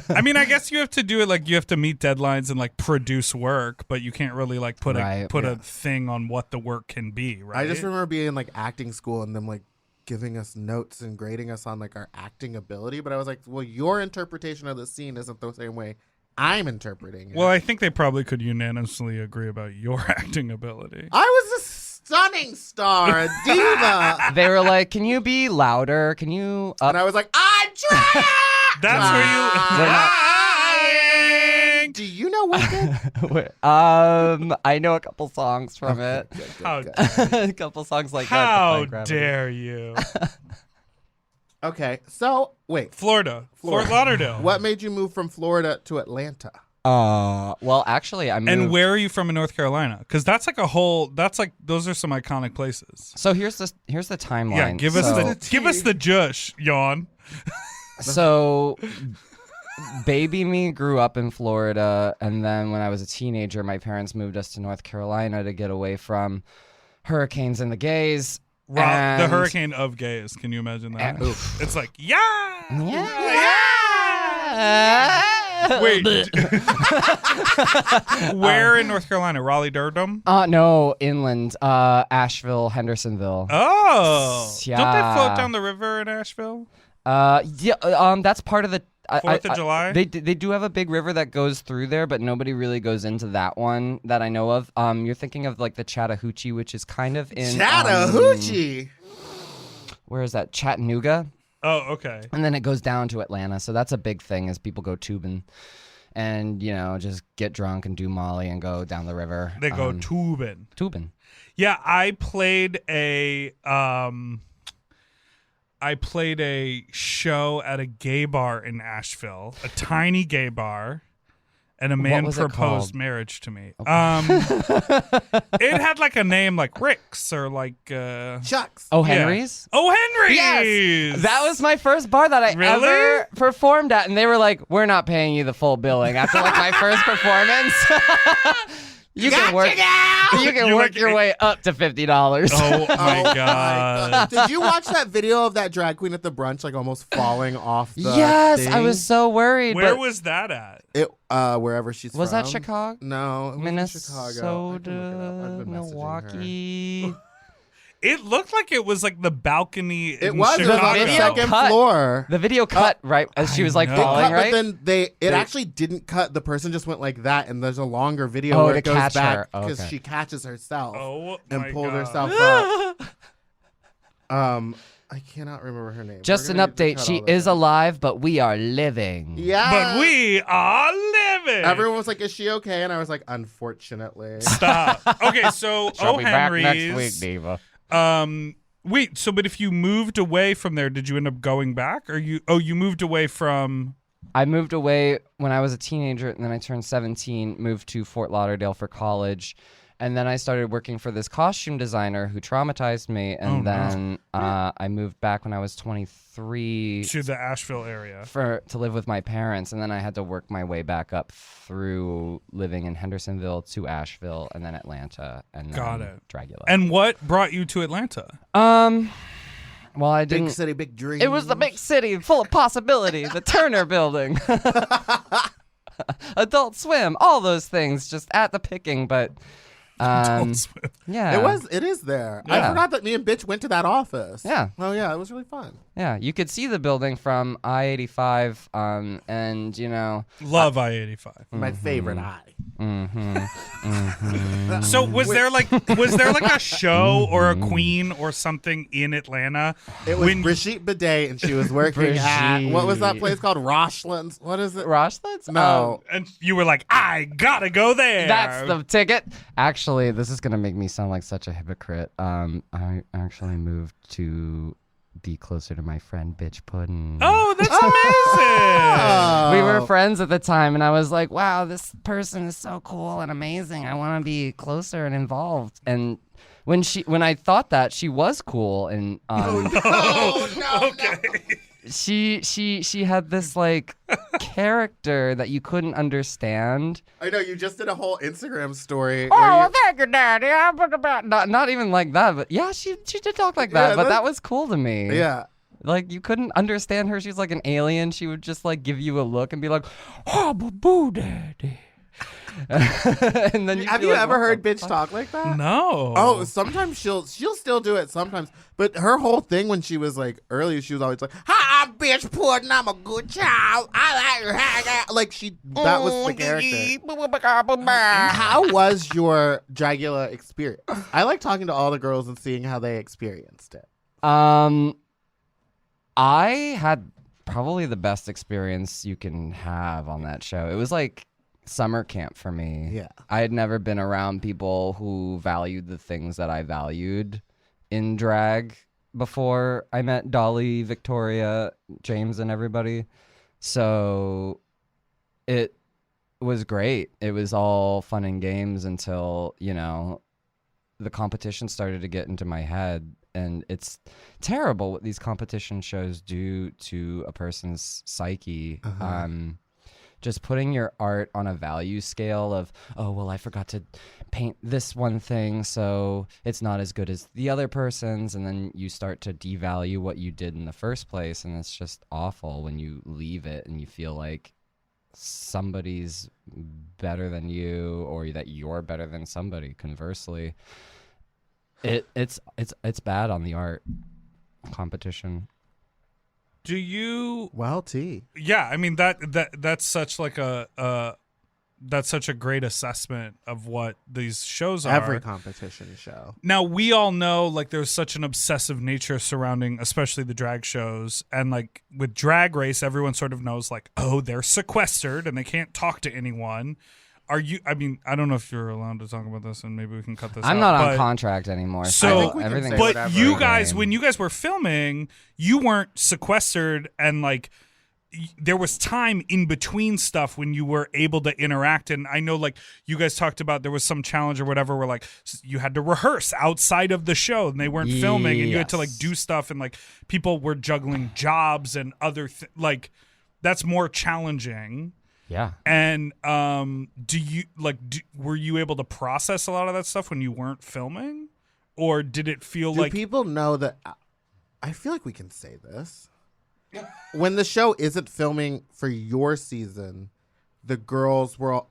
I mean, I guess you have to do it like you have to meet deadlines and like produce work, but you can't really like put a thing on what the work can be, right? I just remember being in like acting school and them like giving us notes and grading us on like our acting ability. But I was like, well, your interpretation of the scene isn't the same way I'm interpreting it. Well, I think they probably could unanimously agree about your acting ability. I was a stunning star, a diva. They were like, can you be louder? Can you up? And I was like, I'm trying. That's where you. We're not- Do you know Wicked? I know a couple songs from it. How, A couple songs like that. how Defy Gravity. dare you? Okay, so wait. Florida. Fort Lauderdale. What made you move from Florida to Atlanta? Well, actually, I moved. And where are you from in North Carolina? Because that's like a whole. That's like those are some iconic places. So here's the timeline. Yeah, give us the jush, yawn. So, baby me grew up in Florida, and then when I was a teenager, my parents moved us to North Carolina to get away from hurricanes and the gays. The And- hurricane of gays. Can you imagine that? It's like Wait. Where in North Carolina? Raleigh, Durham? No, inland, Asheville, Hendersonville. Oh. Yeah. Don't they float down the river in Asheville? That's part of the 4th of July? They do have a big river that goes through there, but nobody really goes into that one that I know of. You're thinking of like the Chattahoochee, which is kind of in Chattahoochee. Where is that? Chattanooga. Oh, okay. And then it goes down to Atlanta. So that's a big thing as people go tubing and, just get drunk and do Molly and go down the river. They go tubing. Tubing. Yeah, I played a show at a gay bar in Asheville, a tiny gay bar, and a man was it proposed called? marriage to me. It had like a name like Rick's or like Chucks. OHenrys? OHenrys. Yes! That was my first bar that I Really? ever performed at, and they were like, "We're not paying you the full billing." After like my first performance, you can work. You can You're work like- your way up to $50. Oh my god. Did you watch that video of that drag queen at the brunch, like almost falling off the Yes, I thing? was so worried. Where but was that at? It wherever she's was from. that Chicago? No, it wasn't Chicago. I can look it up. Minnesota, I've been messaging her. Milwaukee. It looked like it was like the balcony. It was on the second floor. The video cut right as she was like falling, right? But then it actually didn't cut. The person just went like that, and there's a longer video where it goes back because she catches herself and pulled herself up. I cannot remember her name. Just an update. She is alive, but we are living. Yeah. But we are living. Everyone was like, is she okay? And I was like, unfortunately. Stop. Okay, so She'll be back OHenrys. next week, Diva. Wait, so but if you moved away from there, did you end up going back? Or you moved away from... I moved away when I was a teenager, and then I turned 17, moved to Fort Lauderdale for college. And then I started working for this costume designer who traumatized me. And then I moved back when I was 23 to the Asheville area to live with my parents. And then I had to work my way back up through living in Hendersonville to Asheville and then Atlanta and then Dragula. And what brought you to Atlanta? Well, I didn't. Big city, big dreams. It was the big city full of possibility. The Turner Building. Adult Swim. All those things just at the picking, but... yeah, it is there. Yeah. I forgot that me and Bitch went to that office. Yeah. Oh yeah, it was really fun. Yeah, you could see the building from I-85, and you know, love I-85. My favorite eye. So was there like a show or a queen or something in Atlanta? It was Brigitte Bidet, and she was working at what was that place called? Roshlands. What is it? Roshlands? No. And you were like, I gotta go there. That's the ticket. Actually, this is gonna make me sound like such a hypocrite. I actually moved to be closer to my friend Bitch Puddin'. Oh, that's amazing. We were friends at the time, and I was like, wow, this person is so cool and amazing. I want to be closer and involved. And when I thought that, she was cool, and Okay. she had this like character that you couldn't understand. I know you just did a whole Instagram story. Thank you, Daddy. Not even like that, but yeah, she did talk like that. Yeah, but that was cool to me. Yeah. Like you couldn't understand her. She's like an alien. She would just like give you a look and be like, "Oh, boo, Daddy." And then have you ever heard Bitch talk like that? No. Oh, sometimes she'll still do it sometimes. But her whole thing when she was like earlier, she was always like, "Hi, I'm Bitch Puddin'. I'm a good child. I like her hang out." Like that was the character. How was your Dragula experience? I like talking to all the girls and seeing how they experienced it. I had probably the best experience you can have on that show. It was like summer camp for me. Yeah. I had never been around people who valued the things that I valued in drag before I met Dolly, Victoria, James, and everybody. So it was great. It was all fun and games until, you know, the competition started to get into my head. And it's terrible what these competition shows do to a person's psyche. Just putting your art on a value scale of, oh, well, I forgot to paint this one thing, so it's not as good as the other person's. And then you start to devalue what you did in the first place. And it's just awful when you leave it and you feel like somebody's better than you or that you're better than somebody, conversely. It's bad on the art competition. Do you? Well, T. Yeah, I mean that's such like that's such a great assessment of what these shows are. Every competition show. Now we all know like there's such an obsessive nature surrounding, especially the drag shows, and like with Drag Race, everyone sort of knows like, oh, they're sequestered and they can't talk to anyone. Are you? I mean, I don't know if you're allowed to talk about this, and maybe we can cut this. I'm out, not on contract anymore. So, I think we can everything. say but whatever. you guys, when you guys were filming, you weren't sequestered, and like there was time in between stuff when you were able to interact. And I know, like you guys talked about, there was some challenge or whatever where like you had to rehearse outside of the show, and they weren't filming, and you had to like do stuff, and like people were juggling jobs and other like that's more challenging. Yeah. And do you were you able to process a lot of that stuff when you weren't filming, or did it feel like people know that? I feel like we can say this. When the show isn't filming for your season, the girls were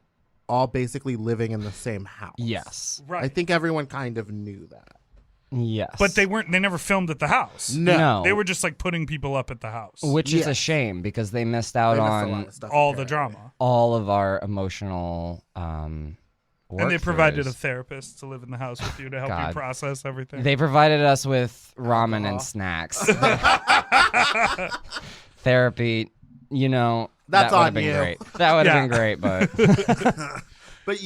all basically living in the same house. Yes. right? I think everyone kind of knew that. Yes. But they never filmed at the house. No. They were just like putting people up at the house. Which is a shame because they missed out They missed a on lot of stuff, all the apparently. drama. all of our emotional work And they provided throughs. a therapist to live in the house with you to help you God. process everything. They provided us with ramen and snacks. Therapy, That's that would have on been you. great. That would have Yeah. been great, but But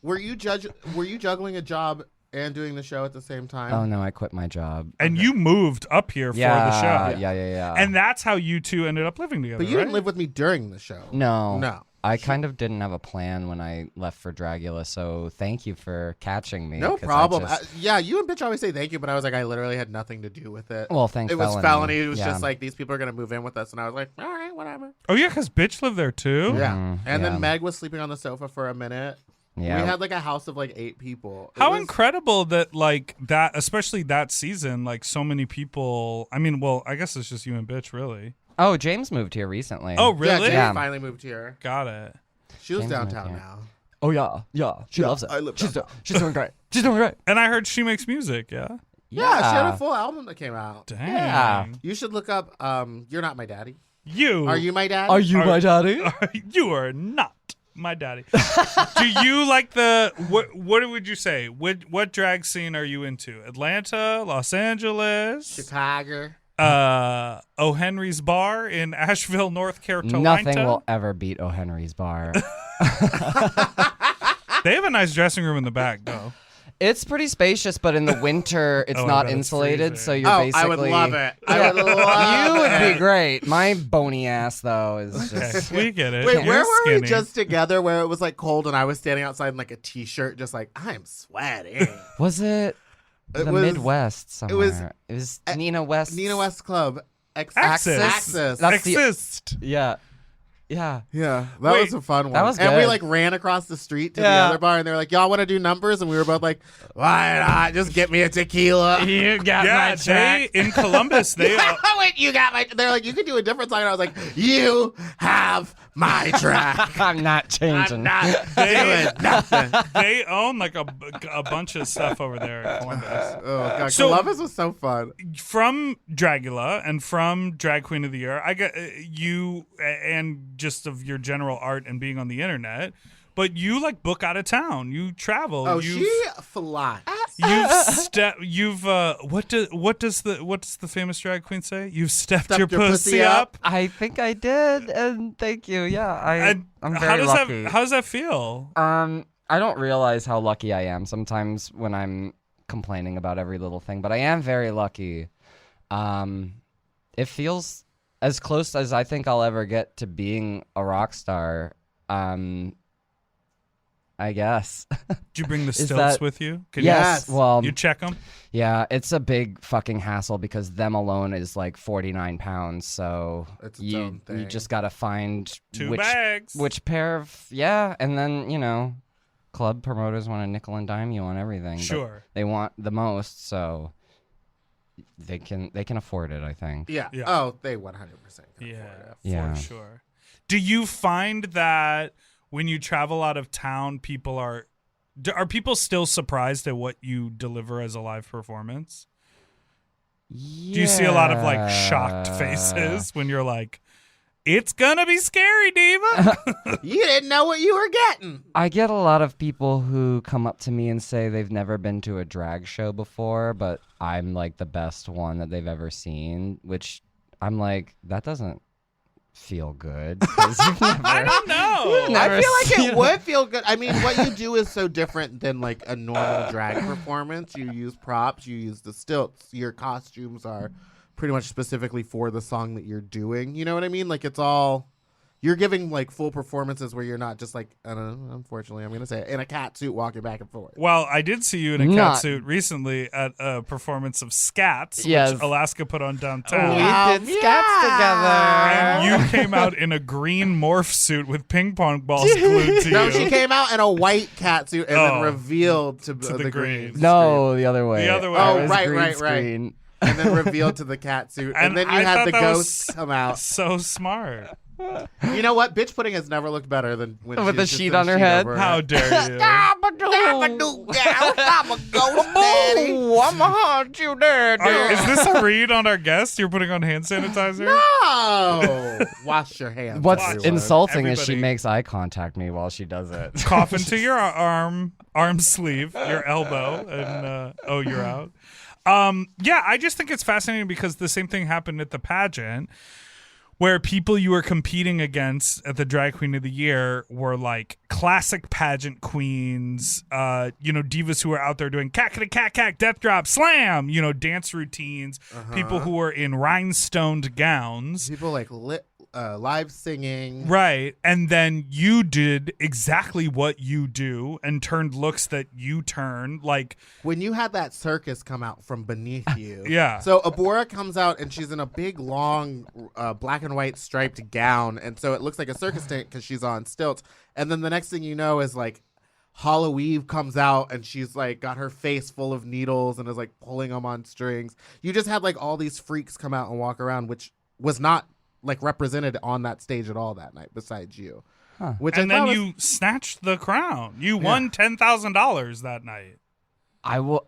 were you juggling a job and doing the show at the same time? oh no, I quit my job. and you moved up here for Yeah, the show. yeah. And that's how you two ended up living together, But you right? didn't live with me during the show. No. I kind of didn't have a plan when I left for Dragula, so thank you for catching me. No 'cause I problem. just- Yeah, you and bitch always say thank you, but I was like, I literally had nothing to do with it. well, thanks. It was felony. It was Yeah. just like, these people are going to move in with us. And I was like, all right, whatever. Oh, yeah, because bitch lived there too? Yeah. Mhm, And yeah. then Meg was sleeping on the sofa for a minute. Yeah. We had like a house of like 8 people. It How was- incredible that, like, that, especially that season, like, so many people. I mean, well, I guess it's just you and bitch, really. Oh, James moved here recently. Oh, Yeah, really? Jane Yeah. finally moved here. Got it. She was James moved downtown here. now. Oh yeah. She Yeah, loves it. I live she's downtown. she's doing great. She's doing great. And I heard she makes music, yeah? Yeah, she had a full album that came out. Dang. Yeah. You should look up You're Not My Daddy. You. Are you my dad? Are you Are- my daddy? You are not my daddy. Do you like what would you say? What drag scene are you into? Atlanta, Los Angeles, Chicago. OHenrys bar in Asheville, North Carolina? Nothing will ever beat OHenrys bar. They have a nice dressing room in the back, though. It's pretty spacious, but in the winter it's Oh, I not bet it's insulated, freezing. so you're Oh, basically. I would love it. I Yeah. would love You would it. be great. My bony ass though is Okay, just. we get it. Wait, You're where were skinny. we just together where it was like cold and I was standing outside in like a t-shirt just like, I'm sweating. Was it It the was Midwest somewhere? was- It was Nina West. Nina West Club. Axis. Axis. That's the- Exist. Yeah. Yeah. Yeah, that Wait, was a fun one. that was And we good. like ran across the street to the Yeah. other bar and they were like, y'all want to do numbers? And we were both like, why not? Just get me a tequila. You got Yeah, they in Columbus. They Wait, you got my. They're like, you could do a different song. And I was like, you have my track. I'm not changing. I'm not doing nothing. they own like a bunch of stuff over there in Columbus. Oh god, So- Columbus was so fun. From Dragula and from Drag Queen of the Year, I got you and just of your general art and being on the internet. But you like book out of town. You travel. Oh, you've, she fly. what does the famous drag queen say? You've stepped your pussy up. I think I did, and thank you. Yeah, I'm how very does lucky. how does that feel? I don't realize how lucky I am sometimes when I'm complaining about every little thing, but I am very lucky. It feels as close as I think I'll ever get to being a rock star. I guess. Did you bring the Is stilts that- with you? Can Yes. Yes. Well, you check them? yeah, it's a big fucking hassle because them alone is like 49 pounds. So It's its you own thing. just gotta find Two which bags. which pair of and then club promoters want to nickel and dime you on everything. but Sure. they want the most, so they can afford it. I think. Yeah. Yeah. Oh, they 100% can Yeah, afford it. Yeah. for sure. Do you find that when you travel out of town, are people still surprised at what you deliver as a live performance? Do you see a lot of like shocked faces when you're like, "It's gonna be scary, Diva"? You didn't know what you were getting. I get a lot of people who come up to me and say they've never been to a drag show before, but I'm like the best one that they've ever seen, which I'm like, that doesn't feel good. 'Cause you've never- I don't know. never I feel like seen it would feel good. I mean, what you do is so different than like a normal drag performance. You use props, you use the stilts. Your costumes are pretty much specifically for the song that you're doing. You know what I mean? Like it's all you're giving like full performances where you're not just like, I don't know, unfortunately, I'm going to say it, in a cat suit walking back and forth. Well, I did see you in a cat Not- suit recently at a performance of Scats, Yes. which Alaska put on We downtown. Wow. did scats together. And you came out in a green morph suit with ping pong balls glued to No, you. she came out in a white cat suit and then Oh. revealed to, the the green. green. No, the other way. The other way. I Oh, was right, green right, right. screen. And then revealed to the cat suit. And And then you I had thought the that was ghost come out. So smart. You know what? Bitch pudding has never looked better than when With she the was just sheet in a on her head? over How dare you? I'm a ghost daddy. I'm a haunt you, Daddy. Is this a read on our guest? You're putting on hand sanitizer? No. Wash your hands. What's everyone. insulting is she Everybody- makes eye contact me while she does it. Cough into your arm sleeve, your elbow, and you're out. Yeah, I just think it's fascinating because the same thing happened at the pageant, where people you were competing against at the Drag Queen of the Year were like classic pageant queens, divas who were out there doing cack, death drop, slam, dance routines, people who were in rhinestoned gowns. People like live singing. Right. And then you did exactly what you do and turned looks that you turn. Like, When you had that circus come out from beneath you. Yeah. So Abhora comes out and she's in a big, long, black and white striped gown. And so it looks like a circus tent because she's on stilts. And then the next thing you know is like Hollow Eve comes out and she's like got her face full of needles and is like pulling them on strings. You just had like all these freaks come out and walk around, which was not like represented on that stage at all that night besides you. Which and I then thought you snatched the crown. You won $10,000 that night. Well,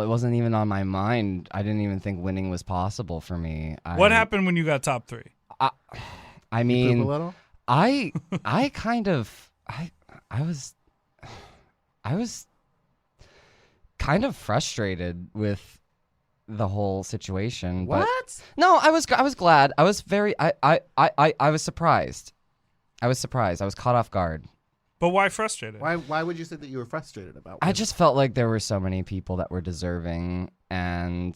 it wasn't even on my mind. I didn't even think winning was possible for me. What happened when you got top 3? I poop mean, a little. I was kind of frustrated with the whole situation. What? But no, I was glad. I was very I was surprised. I was caught off guard. But why frustrated? Why would you say that you were frustrated about I winning? just felt like there were so many people that were deserving, and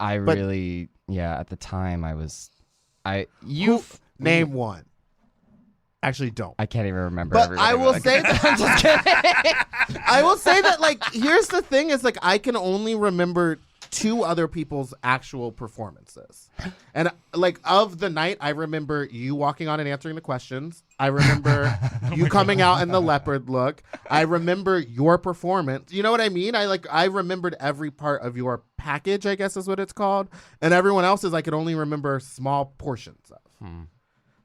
at the time Name one. Actually, don't. I can't even remember. But everybody, I will but say that. I'm just kidding. I will say that, like, here's the thing: is like I can only remember 2 other people's actual performances, and like of the night, I remember you walking on and answering the questions. I remember you coming out in the leopard look. I remember your performance. You know what I mean? I remembered every part of your package, I guess is what it's called, and everyone else's I could only remember small portions of.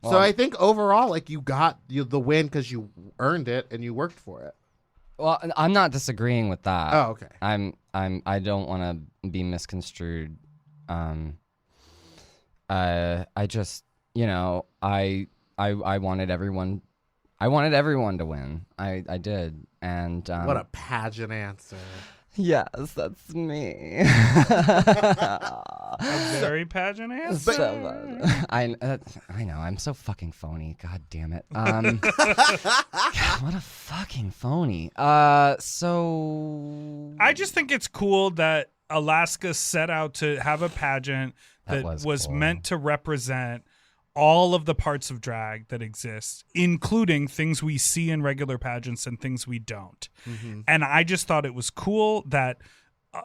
So I think overall, like, you got the win because you earned it and you worked for it. Well, I'm not disagreeing with that. Oh, okay. I don't want to be misconstrued. I just, I wanted everyone to win. I did. And What a pageant answer. yes, that's me. A very pageant answer. I know, I'm so fucking phony. God damn it. God, what a fucking phony. So I just think it's cool that Alaska set out to have a pageant that was cool. meant to represent all of the parts of drag that exist, including things we see in regular pageants and things we don't. Mm-hmm. And I just thought it was cool that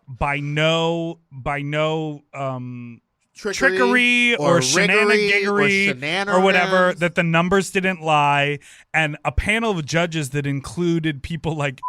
by no trickery or shenanigans or whatever, that the numbers didn't lie, and a panel of judges that included people like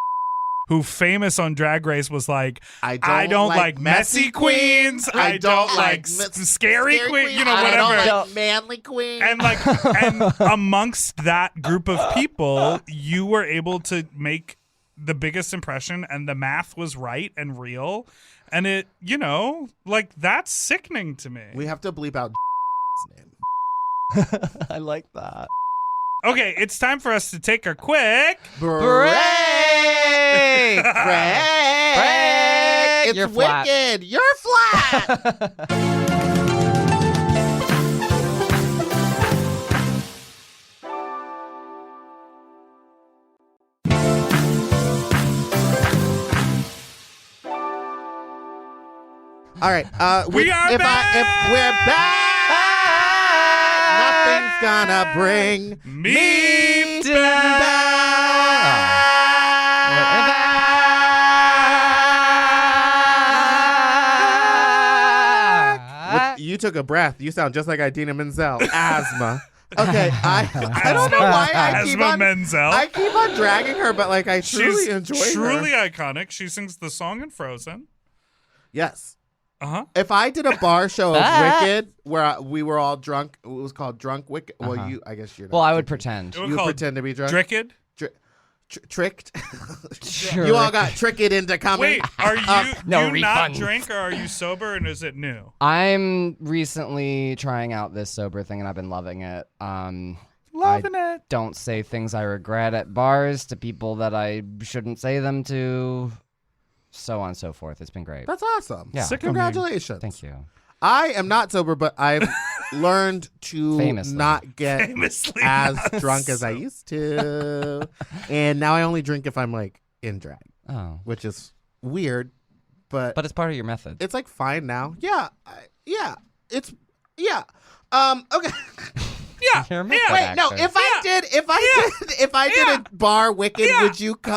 who famous on Drag Race was like, I don't like messy queens. I don't like scary queen, whatever. I don't like manly queen. And and amongst that group of people, you were able to make the biggest impression, and the math was right and real. And it, that's sickening to me. We have to bleep out name. I like that. Okay, it's time for us to take a quick Break! Break! It's You're flat. wicked. You're flat. All right. We are back! If we're back, nothing's gonna bring me You took a breath. You sound just like Idina Menzel. Asthma. Okay, I don't know why I keep Asma on Menzel. I keep on dragging her, but like I truly She's enjoy truly her. iconic. She sings the song in Frozen. Yes. If I did a bar show of Wicked where we were all drunk, it was called Drunk Wicked. Well, I guess you're not. Well, I would pretend. You would pretend to be drunk? Dricked? Tricked? Sure. You all got tricked into coming? Wait, are you, No you not refund. drink or are you sober and is it new? I'm recently trying out this sober thing, and I've been loving it. Loving it. Don't say things I regret at bars to people that I shouldn't say them to, so on and so forth. It's been great. That's awesome. Yeah. Sick of me. Congratulations. Thank you. I am not sober, but I've learned to Famously. not get Famously. as drunk as I used to. And now I only drink if I'm like in drag, Oh, which is weird, but but it's part of your method. it's like fine now. Yeah. Okay. You're a method Wait, no. actor. If I did a bar Wicked,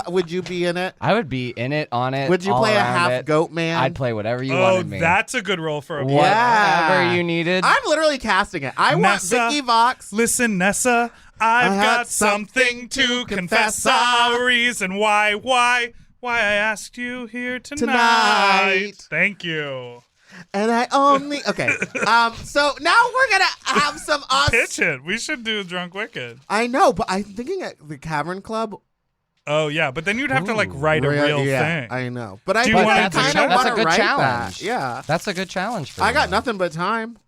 would you be in it? I would be in it, on it. Would you all play a around half it. goat man? I'd play whatever you Oh, wanted me. that's a good role for a Whatever you needed. I'm literally casting it. I want Nessa. Vicky Vox. Listen, Nessa, I've I got had something to confess. A reason why I asked you here tonight. Thank you. And I only okay. So now we're gonna have some Pitch it. We should do Drunk Wicked. I know, but I'm thinking at the Cavern Club. Oh yeah, but then you'd have to like write a real thing. I know, but I Do you kind wanna of do that? That's want a to good write challenge. that. Yeah, That's a good challenge for I you. got nothing but time.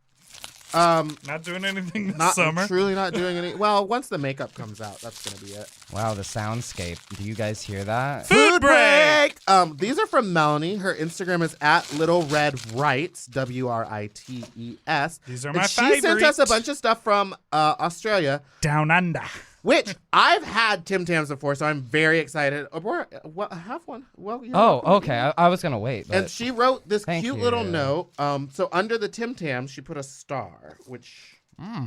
Not doing anything this Not summer. truly not doing any. Well, once the makeup comes out, that's gonna be it. Wow, the soundscape. Do you guys hear that? Food break. These are from Melanie. Her Instagram is at Little Red Writes, WRITES. These are And my she sent us a favorites. bunch of stuff from Australia, Down under. which I've had Tim Tams before, so I'm very excited. Abhora, have one. Well, yeah. Oh, okay. I was gonna wait, but And she wrote this Thank cute you. little note. So under the Tim Tams, she put a star, which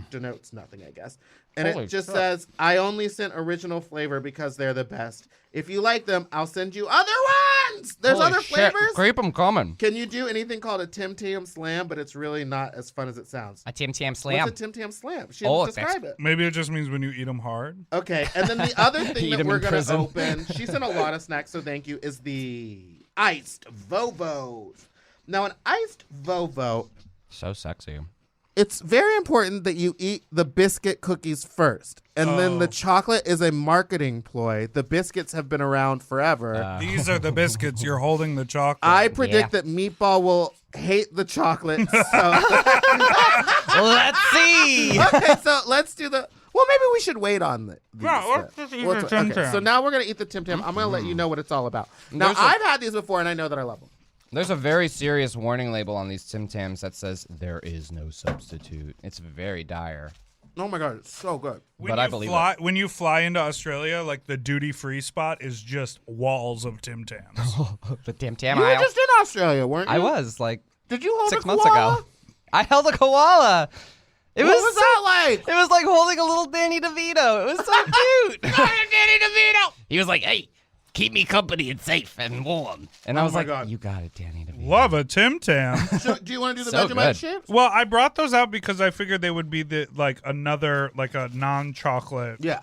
denotes nothing, I guess. And Holy it just crap. says, I only sent original flavor because they're the best. If you like them, I'll send you other ones. There's Holy other shit, flavors. Keep them coming. Can you do anything called a Tim Tam Slam, but it's really not as fun as it sounds? A Tim Tam What's Slam. a Tim Tam Slam? She Oh, didn't describe it. Maybe it just means when you eat them hard. Okay, and then the other thing Eat that 'em we're in going to prison. open, she sent a lot of snacks, so thank you, is the iced Vovos. Now, an iced Vovo, So sexy. it's very important that you eat the biscuit cookies first, and then the chocolate is a marketing ploy. The biscuits have been around forever. These are the biscuits. You're holding the chocolate. I predict Yeah. that Meatball will hate the chocolate. So. Let's see. Okay, so let's do the. Well, maybe we should wait on the. these Yeah, let's then. just eat the Tim Tam. So now we're gonna eat the Tim Tam. I'm gonna let you know what it's all about. Now There's a- I've had these before, and I know that I love them. There's a very serious warning label on these Tim Tams that says there is no substitute. It's very dire. Oh my god, it's so good. But I believe when you fly into Australia, like the duty free spot is just walls of Tim Tams. The Tim Tam You were aisle. just in Australia, weren't you? I was like Did you hold 6 a months koala? ago. I held a koala. It What was was so- that like? It was like holding a little Danny DeVito. It was so cute. Danny DeVito. He was like, "Hey, keep me company and safe and warm." And I was my like, God. "You got it, Danny DeVito." Love a Tim Tam. So, do you want to do the So Vegemite good. shapes? Well, I brought those out because I figured they would be the another a non-chocolate. Yeah.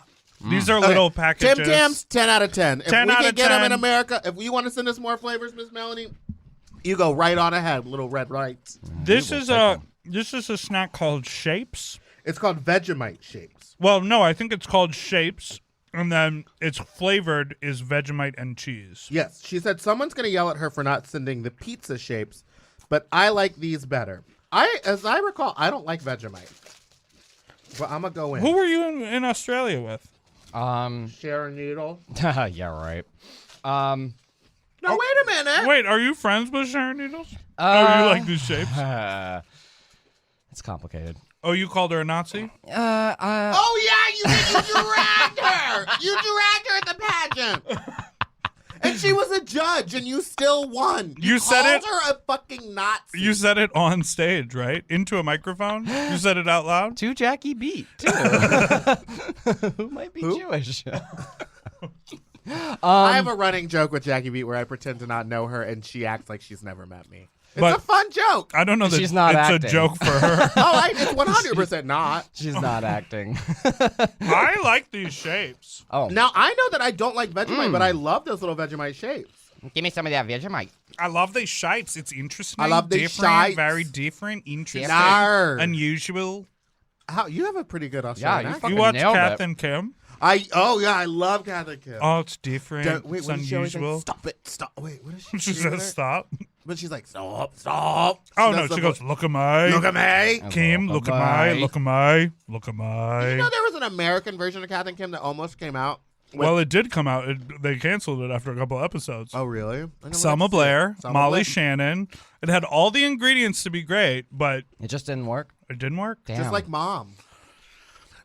These are little packages. Tim Tams, 10 out of 10. If 10 we out can of get them in 10. America, if you want to send us more flavors, Miss Melanie, you go right on ahead, Little Red Rights. This is a snack called Shapes. It's called Vegemite shapes. Well, no, I think it's called Shapes, and then it's flavored is Vegemite and cheese. Yes, she said someone's going to yell at her for not sending the pizza shapes, but I like these better. As I recall, I don't like Vegemite, but I'm going to go in. Who were you in Australia with? Sharon Needle. Yeah, right. No, wait a minute. Wait, are you friends with Sharon Needles? Uh, Oh, you like these shapes? It's complicated. Oh, you called her a Nazi? Oh, yeah, you dragged her. You dragged her at the pageant. And she was a judge, and you still won. You said called it- her a fucking Nazi. You said it on stage, right? Into a microphone? You said it out loud? To Jackie Beat, too. Who might be Jewish. I have a running joke with Jackie Beat where I pretend to not know her, and she acts like she's never met me. It's But- a fun joke. I don't know that She's not it's acting. a joke for her. It's 100% not. She's not acting. I like these shapes. Oh, Now, I know that I don't like Vegemite, but I love those little Vegemite shapes. Give me some of that Vegemite. I love these shapes. It's interesting. I love these different, shapes. very different, interesting, Narr. unusual. How you have a pretty good Australian you accent. fucking You watch nailed Kath it. and Kim? I love Catholic Kim. Oh, it's different. Wait, it's what did she always say? unusual. Stop it! Stop! Wait, what is she? She doing says there? stop. But she's like, stop! Oh does no, the she goes, vo- look at me. Look at me. Kim, look at me. Look at me. Look at me. You know there was an American version of Catholic Kim that almost came out. Well, it did come out. They canceled it after a couple episodes. Oh, really? I never Selma got to see it. Blair, Selma Molly Blair. Shannon. It had all the ingredients to be great, but It just didn't work. it didn't work. Damn. Just like Mom.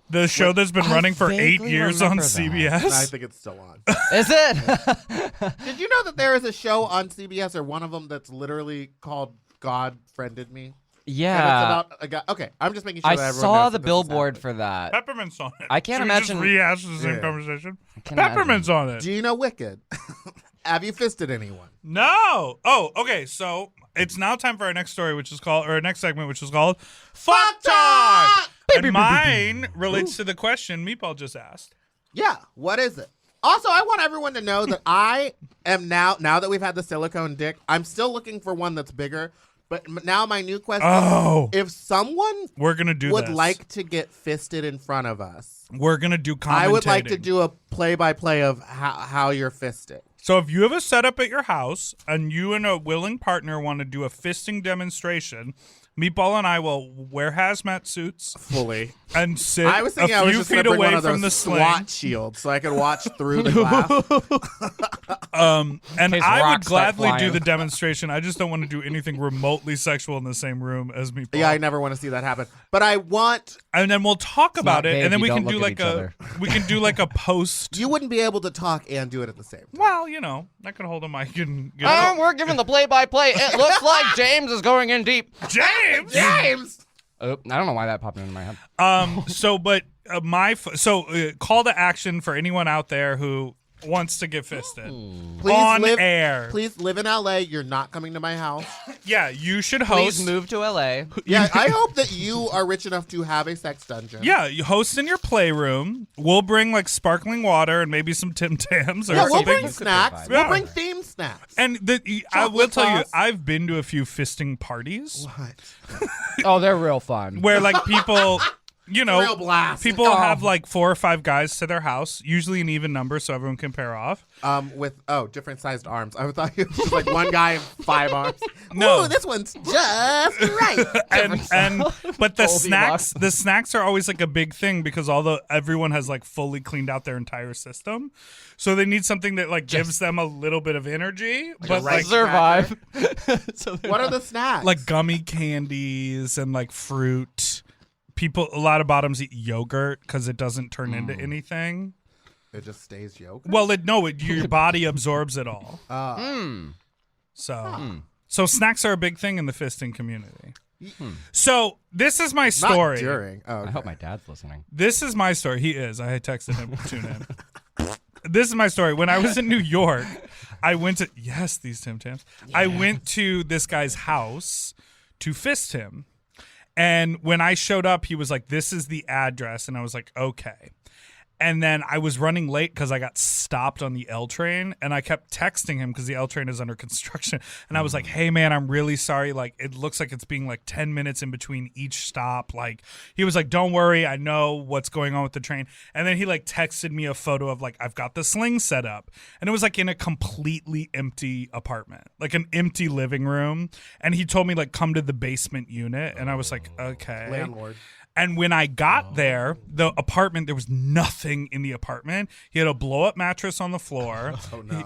The show that's been I running for 8 vaguely years on remember that. CBS. I think it's still on. Is it? Did you know that there is a show on CBS or one of them that's literally called God Friended Me? And yeah. it's about a guy. Okay, I'm just making sure that I everyone saw knows the that this is billboard happening. for that. Peppermint's on it. I can't Should we imagine- just rehash the same Yeah. conversation. can't Peppermint's on it. Do you know Wicked? Have you fisted anyone? No. Oh, okay. So it's now time for our next story, which is called, or our next segment, which is called Fuck Talk. And mine relates to the question Meatball just asked. Yeah. What is it? Also, I want everyone to know that I am now that we've had the silicone dick, I'm still looking for one that's bigger. But now my new question: Oh, if someone we're gonna do would this. like to get fisted in front of us, We're gonna do commentating. I would like to do a play-by-play of how you're fisted. So if you have a setup at your house and you and a willing partner want to do a fisting demonstration, Meatball and I will wear hazmat suits Fully. and sit I was thinking a I was few just going feet to bring away one of from the those sling. SWAT shields so I could watch through the glass. And case I would rocks start gladly do flying. the demonstration. I just don't want to do anything remotely sexual in the same room as Meatball. Yeah, I never want to see that happen. But I want And then we'll talk about not it, gay and if then you we don't can do look at like each a other. we can do like a post. you wouldn't be able to talk and do it at the same time. Well, you know, I could hold a mic and get We're giving the play-by-play. It looks like James is going in deep. James. James! Oh, I don't know why that popped into my head. Call to action for anyone out there who wants to get fisted Please on live, air. Please live in LA. You're not coming to my house. Yeah, you should Please host. move to LA. Yeah, I hope that you are rich enough to have a sex dungeon. Yeah, you host in your playroom. We'll bring like sparkling water and maybe some Tim Tams or Yeah, we'll something. bring snacks. provide. We'll Yeah. bring theme snacks. And I will Chocolate tell you, sauce. I've been to a few fisting parties What? Oh, they're real fun. where like people, you know, Real blast. people Oh. have like 4 or 5 guys to their house, usually an even number, so everyone can pair off. With different sized arms. I thought it was like one guy and 5 arms. No. Ooh, this one's just right. But the Goldilocks. snacks are always like a big thing because everyone has like fully cleaned out their entire system, so they need something that like gives them a little bit of energy, but like Survive. What are the snacks? like gummy candies and like fruit. A lot of bottoms eat yogurt because it doesn't turn into anything. it just stays yogurt. Well, your body absorbs it all. So snacks are a big thing in the fisting community. So this is my Not story. during. Oh, I okay. hope my dad's listening. This is my story. He is. I texted him to tune in. This is my story. When I was in New York, I went to these Tim Tams. I went to this guy's house to fist him. And when I showed up, he was like, "This is the address." And I was like, "Okay." And then I was running late because I got stopped on the L train, and I kept texting him because the L train is under construction. And I was like, "Hey man, I'm really sorry. Like, it looks like it's being like 10 minutes in between each stop." Like, he was like, "Don't worry, I know what's going on with the train." And then he like texted me a photo of like, I've got the sling set up, and it was like in a completely empty apartment, like an empty living room. And he told me like, come to the basement unit, and I was like, okay. Landlord. And when I got there, the apartment, there was nothing in the apartment. He had a blow-up mattress on the floor.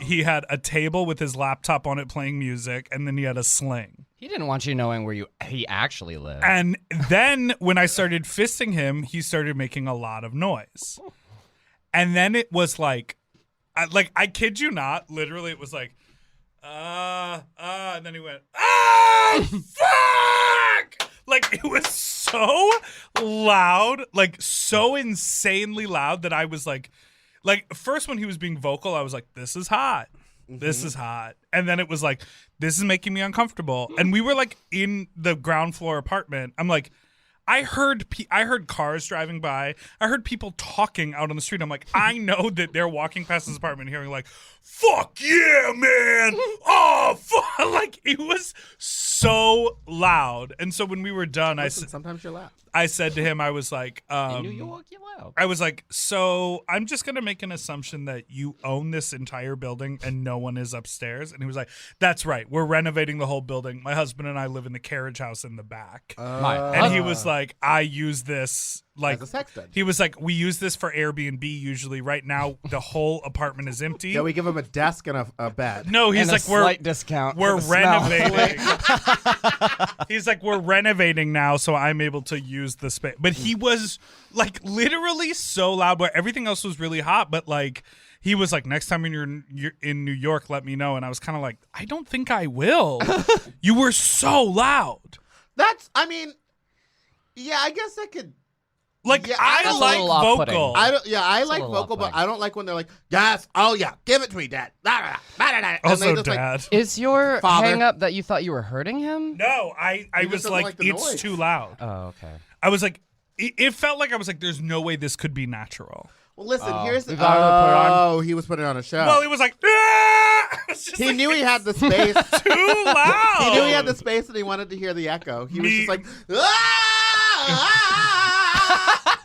He had a table with his laptop on it playing music, and then he had a sling. He didn't want you knowing where he actually lived. And then when I started fisting him, he started making a lot of noise. And then it was like I kid you not, literally it was like, and then he went, fuck! Like, it was so loud, like so insanely loud that I was like first when he was being vocal, I was like, this is hot. This is hot. And then it was like, this is making me uncomfortable. And we were like in the ground floor apartment. I'm like, I heard cars driving by. I heard people talking out on the street. I'm like, I know that they're walking past this apartment hearing like, fuck yeah, man. Oh, fuck. Like, it was so loud. And so when we were done, sometimes you're loud. I said to him, I was like, In New York, you're loud. I was like, so I'm just going to make an assumption that you own this entire building and no one is upstairs. And he was like, that's right. We're renovating the whole building. My husband and I live in the carriage house in the back. And he was like, I use this like as a sex bed. He was like, we use this for Airbnb usually. Right now, the whole apartment is empty. Yeah, we give him a desk and a bed. No, he's and like, a slight discount. We're for the renovating. He's like, we're renovating now, so I'm able to use the space. But he was like literally so loud, where everything else was really hot. But like, he was like, next time you're in New York, let me know. And I was kind of like, I don't think I will. You were so loud. I mean, yeah, I guess I could. Like, Yeah, I that's a like little off-putting. vocal. I like a little vocal, but off-putting. I don't like when they're like, yes, oh yeah, give it to me, Dad. And they Also, just, like, Dad. Is your Father. hang up that you thought you were hurting him? No, I He just was doesn't like, like the it's noise. too loud. Oh, okay. I was like, it felt like I was like, there's no way this could be natural. well, listen, Oh. here's the. Is that what they put Oh, he was putting on a show. Well, it was like, ah! It was just he like, knew he had the space. too loud. He knew he had the space, and he wanted to hear the echo. He was Me- just like, ah!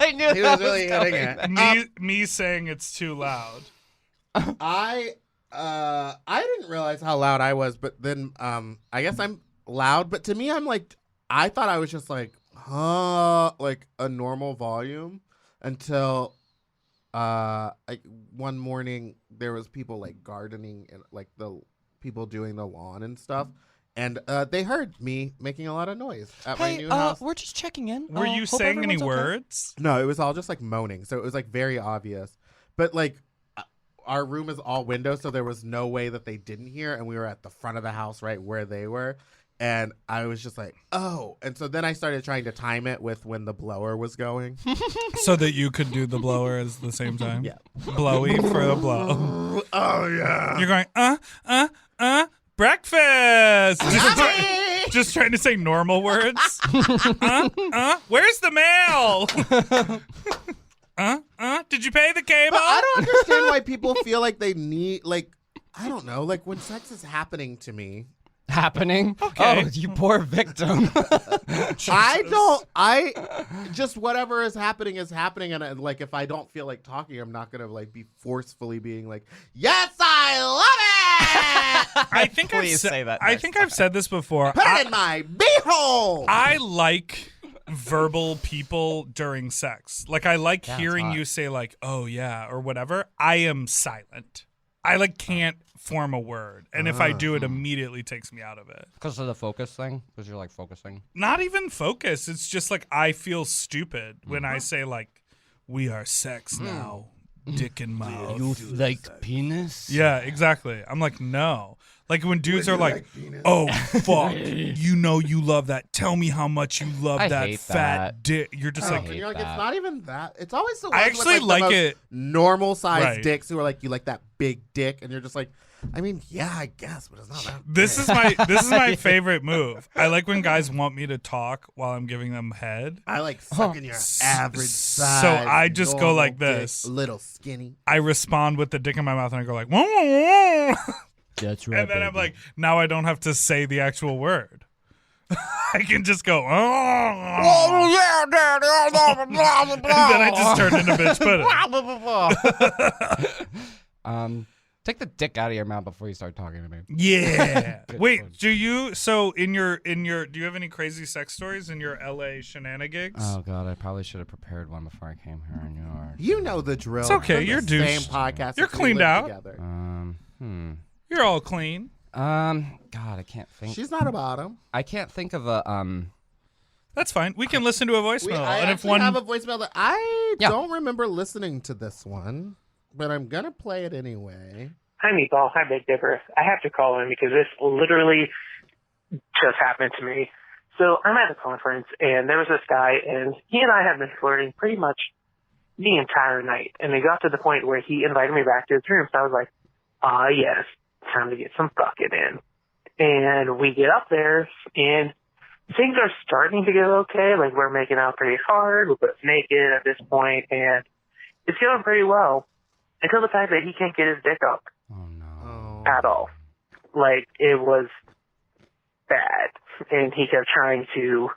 I knew He that was really coming. hitting it. Me saying it's too loud. I didn't realize how loud I was, but then I guess I'm loud, but to me I'm like, I thought I was just like like a normal volume until like one morning there was people like gardening and like the people doing the lawn and stuff, and they heard me making a lot of noise at my new house. We're just checking in. Were you hope saying any everyone's okay. words? No, it was all just like moaning, so it was like very obvious. But like our room is all windows, so there was no way that they didn't hear, and we were at the front of the house right where they were. And I was just like, oh. And so then I started trying to time it with when the blower was going. So that you could do the blower at the same time? Yeah. Blowy for the blow. Oh, yeah. You're going, breakfast. Just trying to say normal words. Where's the mail? Did you pay the cable? But I don't understand why people feel like they need, like, I don't know, like when sex is happening to me. Happening? Okay. Oh, you poor victim. I just whatever is happening, and like if I don't feel like talking, I'm not gonna like be forcefully being like, yes, I love it. I think Please say that I next think I've said this before. Put it in my beehole. I like verbal people during sex. Like I like Yeah, it's hearing hot. you say like, "Oh yeah," or whatever. I am silent. I like can't form a word, and if I do, it immediately takes me out of it. Because of the focus thing? Because you're like focusing? Not even focus. It's just like I feel stupid when I say like, "We are sex now." Dick and mouth. like penis? Yeah, exactly. I'm like, no. Like when dudes are like, oh, fuck, you know you love that. Tell me how much you love I that hate fat that. dick. You're just I like, hate You're like, that. it's not even that. It's always the I ones with, actually the like most it. normal sized Right. dicks who are like, you like that big dick, and you're just like, I mean, yeah, I guess, but it's not that. this big. is my favorite move. I like when guys want me to talk while I'm giving them head. I like sucking your average So size. I just go normal like dick, this. little skinny. I respond with the dick in my mouth and I go like, whoa, whoa, whoa. That's right. And then I'm like, now I don't have to say the actual word. I can just go, oh, yeah, Daddy. and then I just turn into bitch pudding. Take the dick out of your mouth before you start talking to me. Yeah. Good Wait, point. do you? So in your, do you have any crazy sex stories in your LA shenanigans? Oh God, I probably should have prepared one before I came here in New York. You know the drill. It's okay, We're the you're same douche. podcast. You're since we cleaned lived out. together. You're all clean. God, I can't think. She's not a bottom. I can't think of a That's fine. We can listen to a voicemail. I and if actually one, have a voicemail that I Yeah. don't remember listening to this one, but I'm gonna play it anyway. Hi, Meatball. Hi, Big Dipper. I have to call in because this literally just happened to me. So I'm at a conference, and there was this guy, and he and I have been flirting pretty much the entire night. And it got to the point where he invited me back to his room. So I was like, yes, time to get some fucking in. And we get up there, and things are starting to go okay. Like, we're making out pretty hard. We're both naked at this point, and it's going pretty well until the fact that he can't get his dick up at all. Like, it was bad. And he kept trying to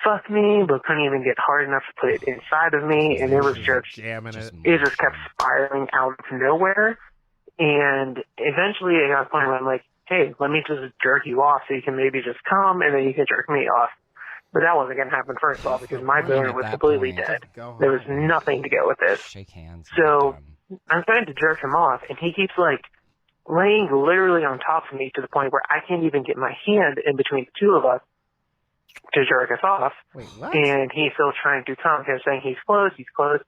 fuck me, but couldn't even get hard enough to put it inside of me, and it was just jamming it. It just kept spiraling out of nowhere. And eventually I got to the point where I'm like, hey, let me just jerk you off so you can maybe just come, and then you can jerk me off. But that wasn't going to happen first of all, because my boner was completely dead. There was nothing to go with this. Shake hands. So I'm trying to jerk him off, and he keeps, like, laying literally on top of me to the point where I can't even get my hand in between the two of us to jerk us off. Wait, what? And he's still trying to come. He kept saying he's close. He kept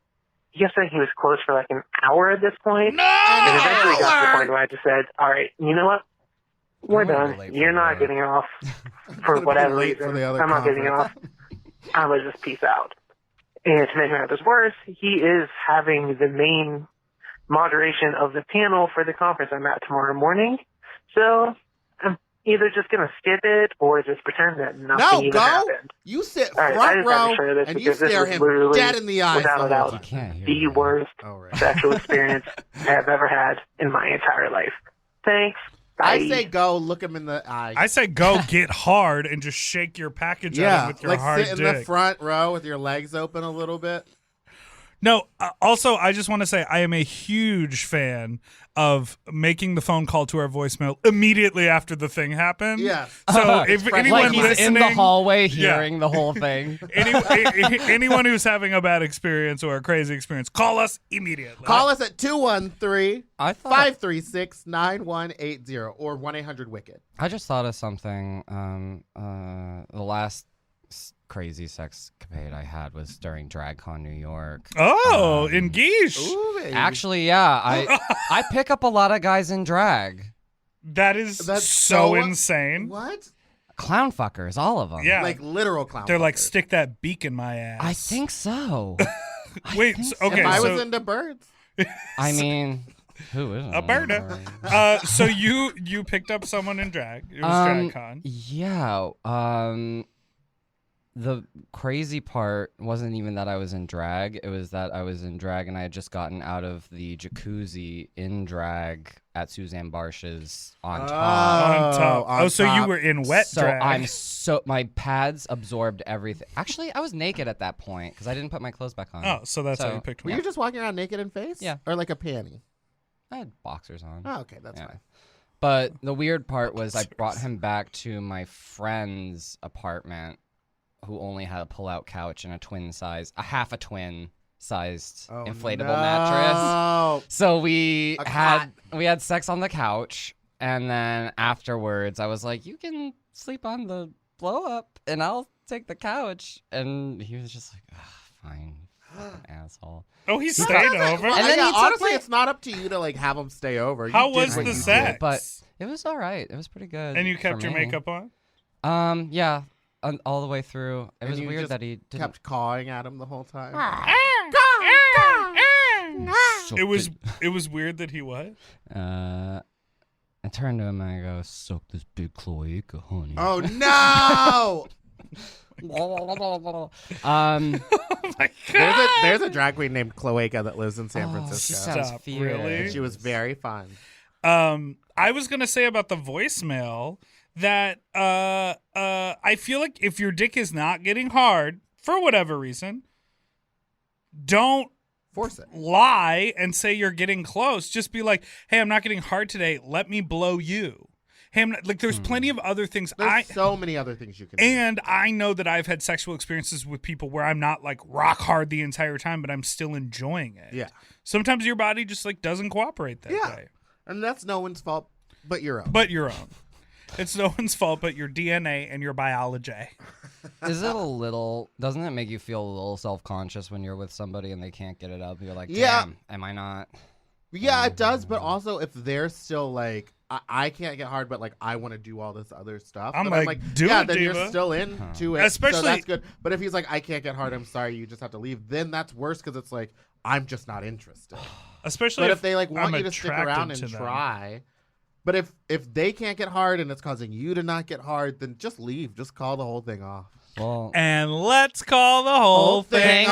saying he was close for like an hour at this point. No! And eventually got to the point where I just said, all right, you know what? We're done. You're not getting off for whatever reason. I'm not getting off. I was just peace out. And to make matters worse, he is having the main moderation of the panel for the conference I'm at tomorrow morning. So I'm either just going to skip it or just pretend that nothing even happened. You sit All right, front row this and you stare him dead in the eyes. Without a doubt, the worst sexual experience I have ever had in my entire life. Thanks. Bye. I say go look him in the eye. I say go get hard and just shake your package at him with your hard dick. Sit in the front row with your legs open a little bit. No, also, I just want to say I am a huge fan of making the phone call to our voicemail immediately after the thing happened. Yes. So if anyone like he's listening, in the hallway hearing the whole thing. Anyone who's having a bad experience or a crazy experience, call us immediately. Call us at 213-536-9180 or 1-800-WICKED. I just thought of something. The last crazy sexcapade I had was during DragCon New York. Oh, in Geesh. Ooh, baby. Actually, yeah, I pick up a lot of guys in drag. That's so insane. What? Clown fuckers, all of them. Yeah. Like literal clown They're like, fuckers. stick that beak in my ass. I think so. Wait, okay. If I was into birds. I mean, who isn't? A bird. So you picked up someone in drag. It was DragCon. Yeah. The crazy part wasn't even that I was in drag. It was that I was in drag and I had just gotten out of the jacuzzi in drag at Suzanne Barsh's on top. On top. So you were in wet drag. My pads absorbed everything. Actually, I was naked at that point because I didn't put my clothes back on. Oh, so that's how you picked me. Were you just walking around naked in face? Yeah. Or like a panty? I had boxers on. Oh, okay, that's fine. But the weird part was I brought him back to my friend's apartment, who only had a pull-out couch and a half a twin-sized inflatable mattress. So we had sex on the couch, and then afterwards I was like, "You can sleep on the blow-up, and I'll take the couch." And he was just like, "Fine, asshole." Oh, he stayed over. Well, And then honestly, it's not up to you to like have him stay over. How was the sex? But it was all right. It was pretty good. And you kept for your me. makeup on? Yeah. All the way through. It was weird that he didn't. Kept cawing at him the whole time. It was weird that he what? I turned to him and I go, "Suck this big cloaca, honey." Oh no! Oh my There's a drag queen named Cloaca that lives in San Francisco. Sounds fierce. Really? She was very fun. I was gonna say about the voicemail that I feel like if your dick is not getting hard for whatever reason, don't Force it. lie and say you're getting close. Just be like, "Hey, I'm not getting hard today. Let me blow you." Hey, there's plenty of other things. There's so many other things you can do. And I know that I've had sexual experiences with people where I'm not like rock hard the entire time, but I'm still enjoying it. Yeah. Sometimes your body just like doesn't cooperate that way. And that's no one's fault but your own. But your own. It's no one's fault but your DNA and your biology. Is it doesn't it make you feel a little self-conscious when you're with somebody and they can't get it up? You're like, damn, am I not? Yeah, it does. But also if they're still like, I can't get hard, but like I want to do all this other stuff. I'm like, do yeah, it, then diva. you're still into it. Especially, so that's good. But if he's like, I can't get hard, I'm sorry, you just have to leave. Then that's worse because it's like, I'm just not interested. Especially But if they like want I'm you to stick around and attracted to them. try, But if they can't get hard and it's causing you to not get hard, then just leave. Just call the whole thing off. Well, And let's call the whole thing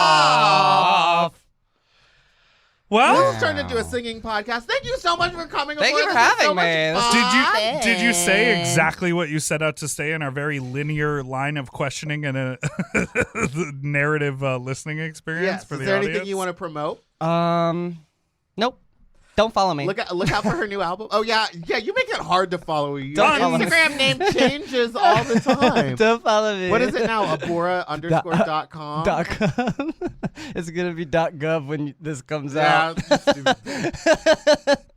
off. Well, This turned into a singing podcast. Thank you so much for coming. Thank aboard. you for This is so having much me. fun. did you say exactly what you set out to say in our very linear line of questioning and a narrative listening experience Yes. for Is the there audience? anything you want to promote? nope. Don't follow me. Look out for her new album. Oh yeah. You make it hard to follow you. Your Don't follow me. Instagram name changes all the time. Don't follow me. What is it now? Abhora_.com. .com. It's gonna be .gov when this comes Yeah. out.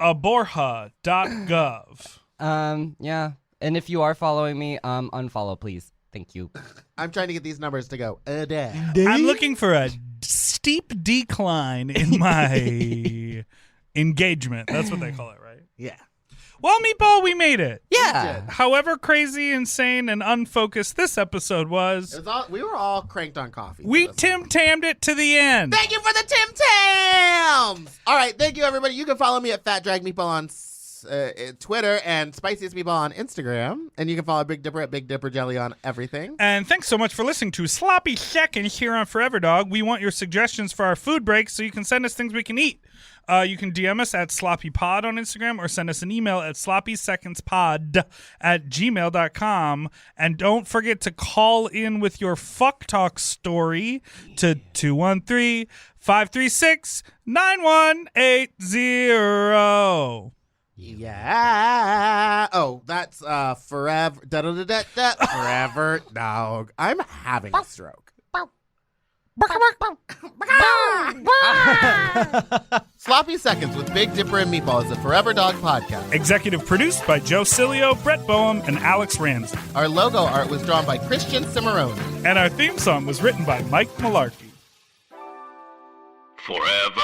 Abhora.gov. Yeah. And if you are following me, unfollow, please. Thank you. I'm trying to get these numbers to go. I'm looking for a steep decline in my engagement. That's what they call it, right? Yeah. Well, Meatball, we made it. Yeah. However crazy, insane, and unfocused this episode was, We were all cranked on coffee. we for this Tim Tammed it to the end. Thank you for the Tim Tams. All right, thank you everybody. You can follow me at Fat Drag Meatball on Twitter and Spiciest Meatball on Instagram, and you can follow Big Dipper at Big Dipper Jelly on everything. And thanks so much for listening to Sloppy Seconds here on Forever Dog. We want your suggestions for our food breaks, so you can send us things we can eat. You can DM us at SloppyPod on Instagram or send us an email at sloppysecondspod@gmail.com. And don't forget to call in with your fuck talk story to 213-536-9180. Yeah. Oh, that's forever. Forever Dog. I'm having a stroke. Sloppy Seconds with Big Dipper and Meatball is a Forever Dog podcast. Executive produced by Joe Cilio, Brett Boehm, and Alex Ramsey. Our logo art was drawn by Christian Cimarroni. And our theme song was written by Mike Malarkey. Forever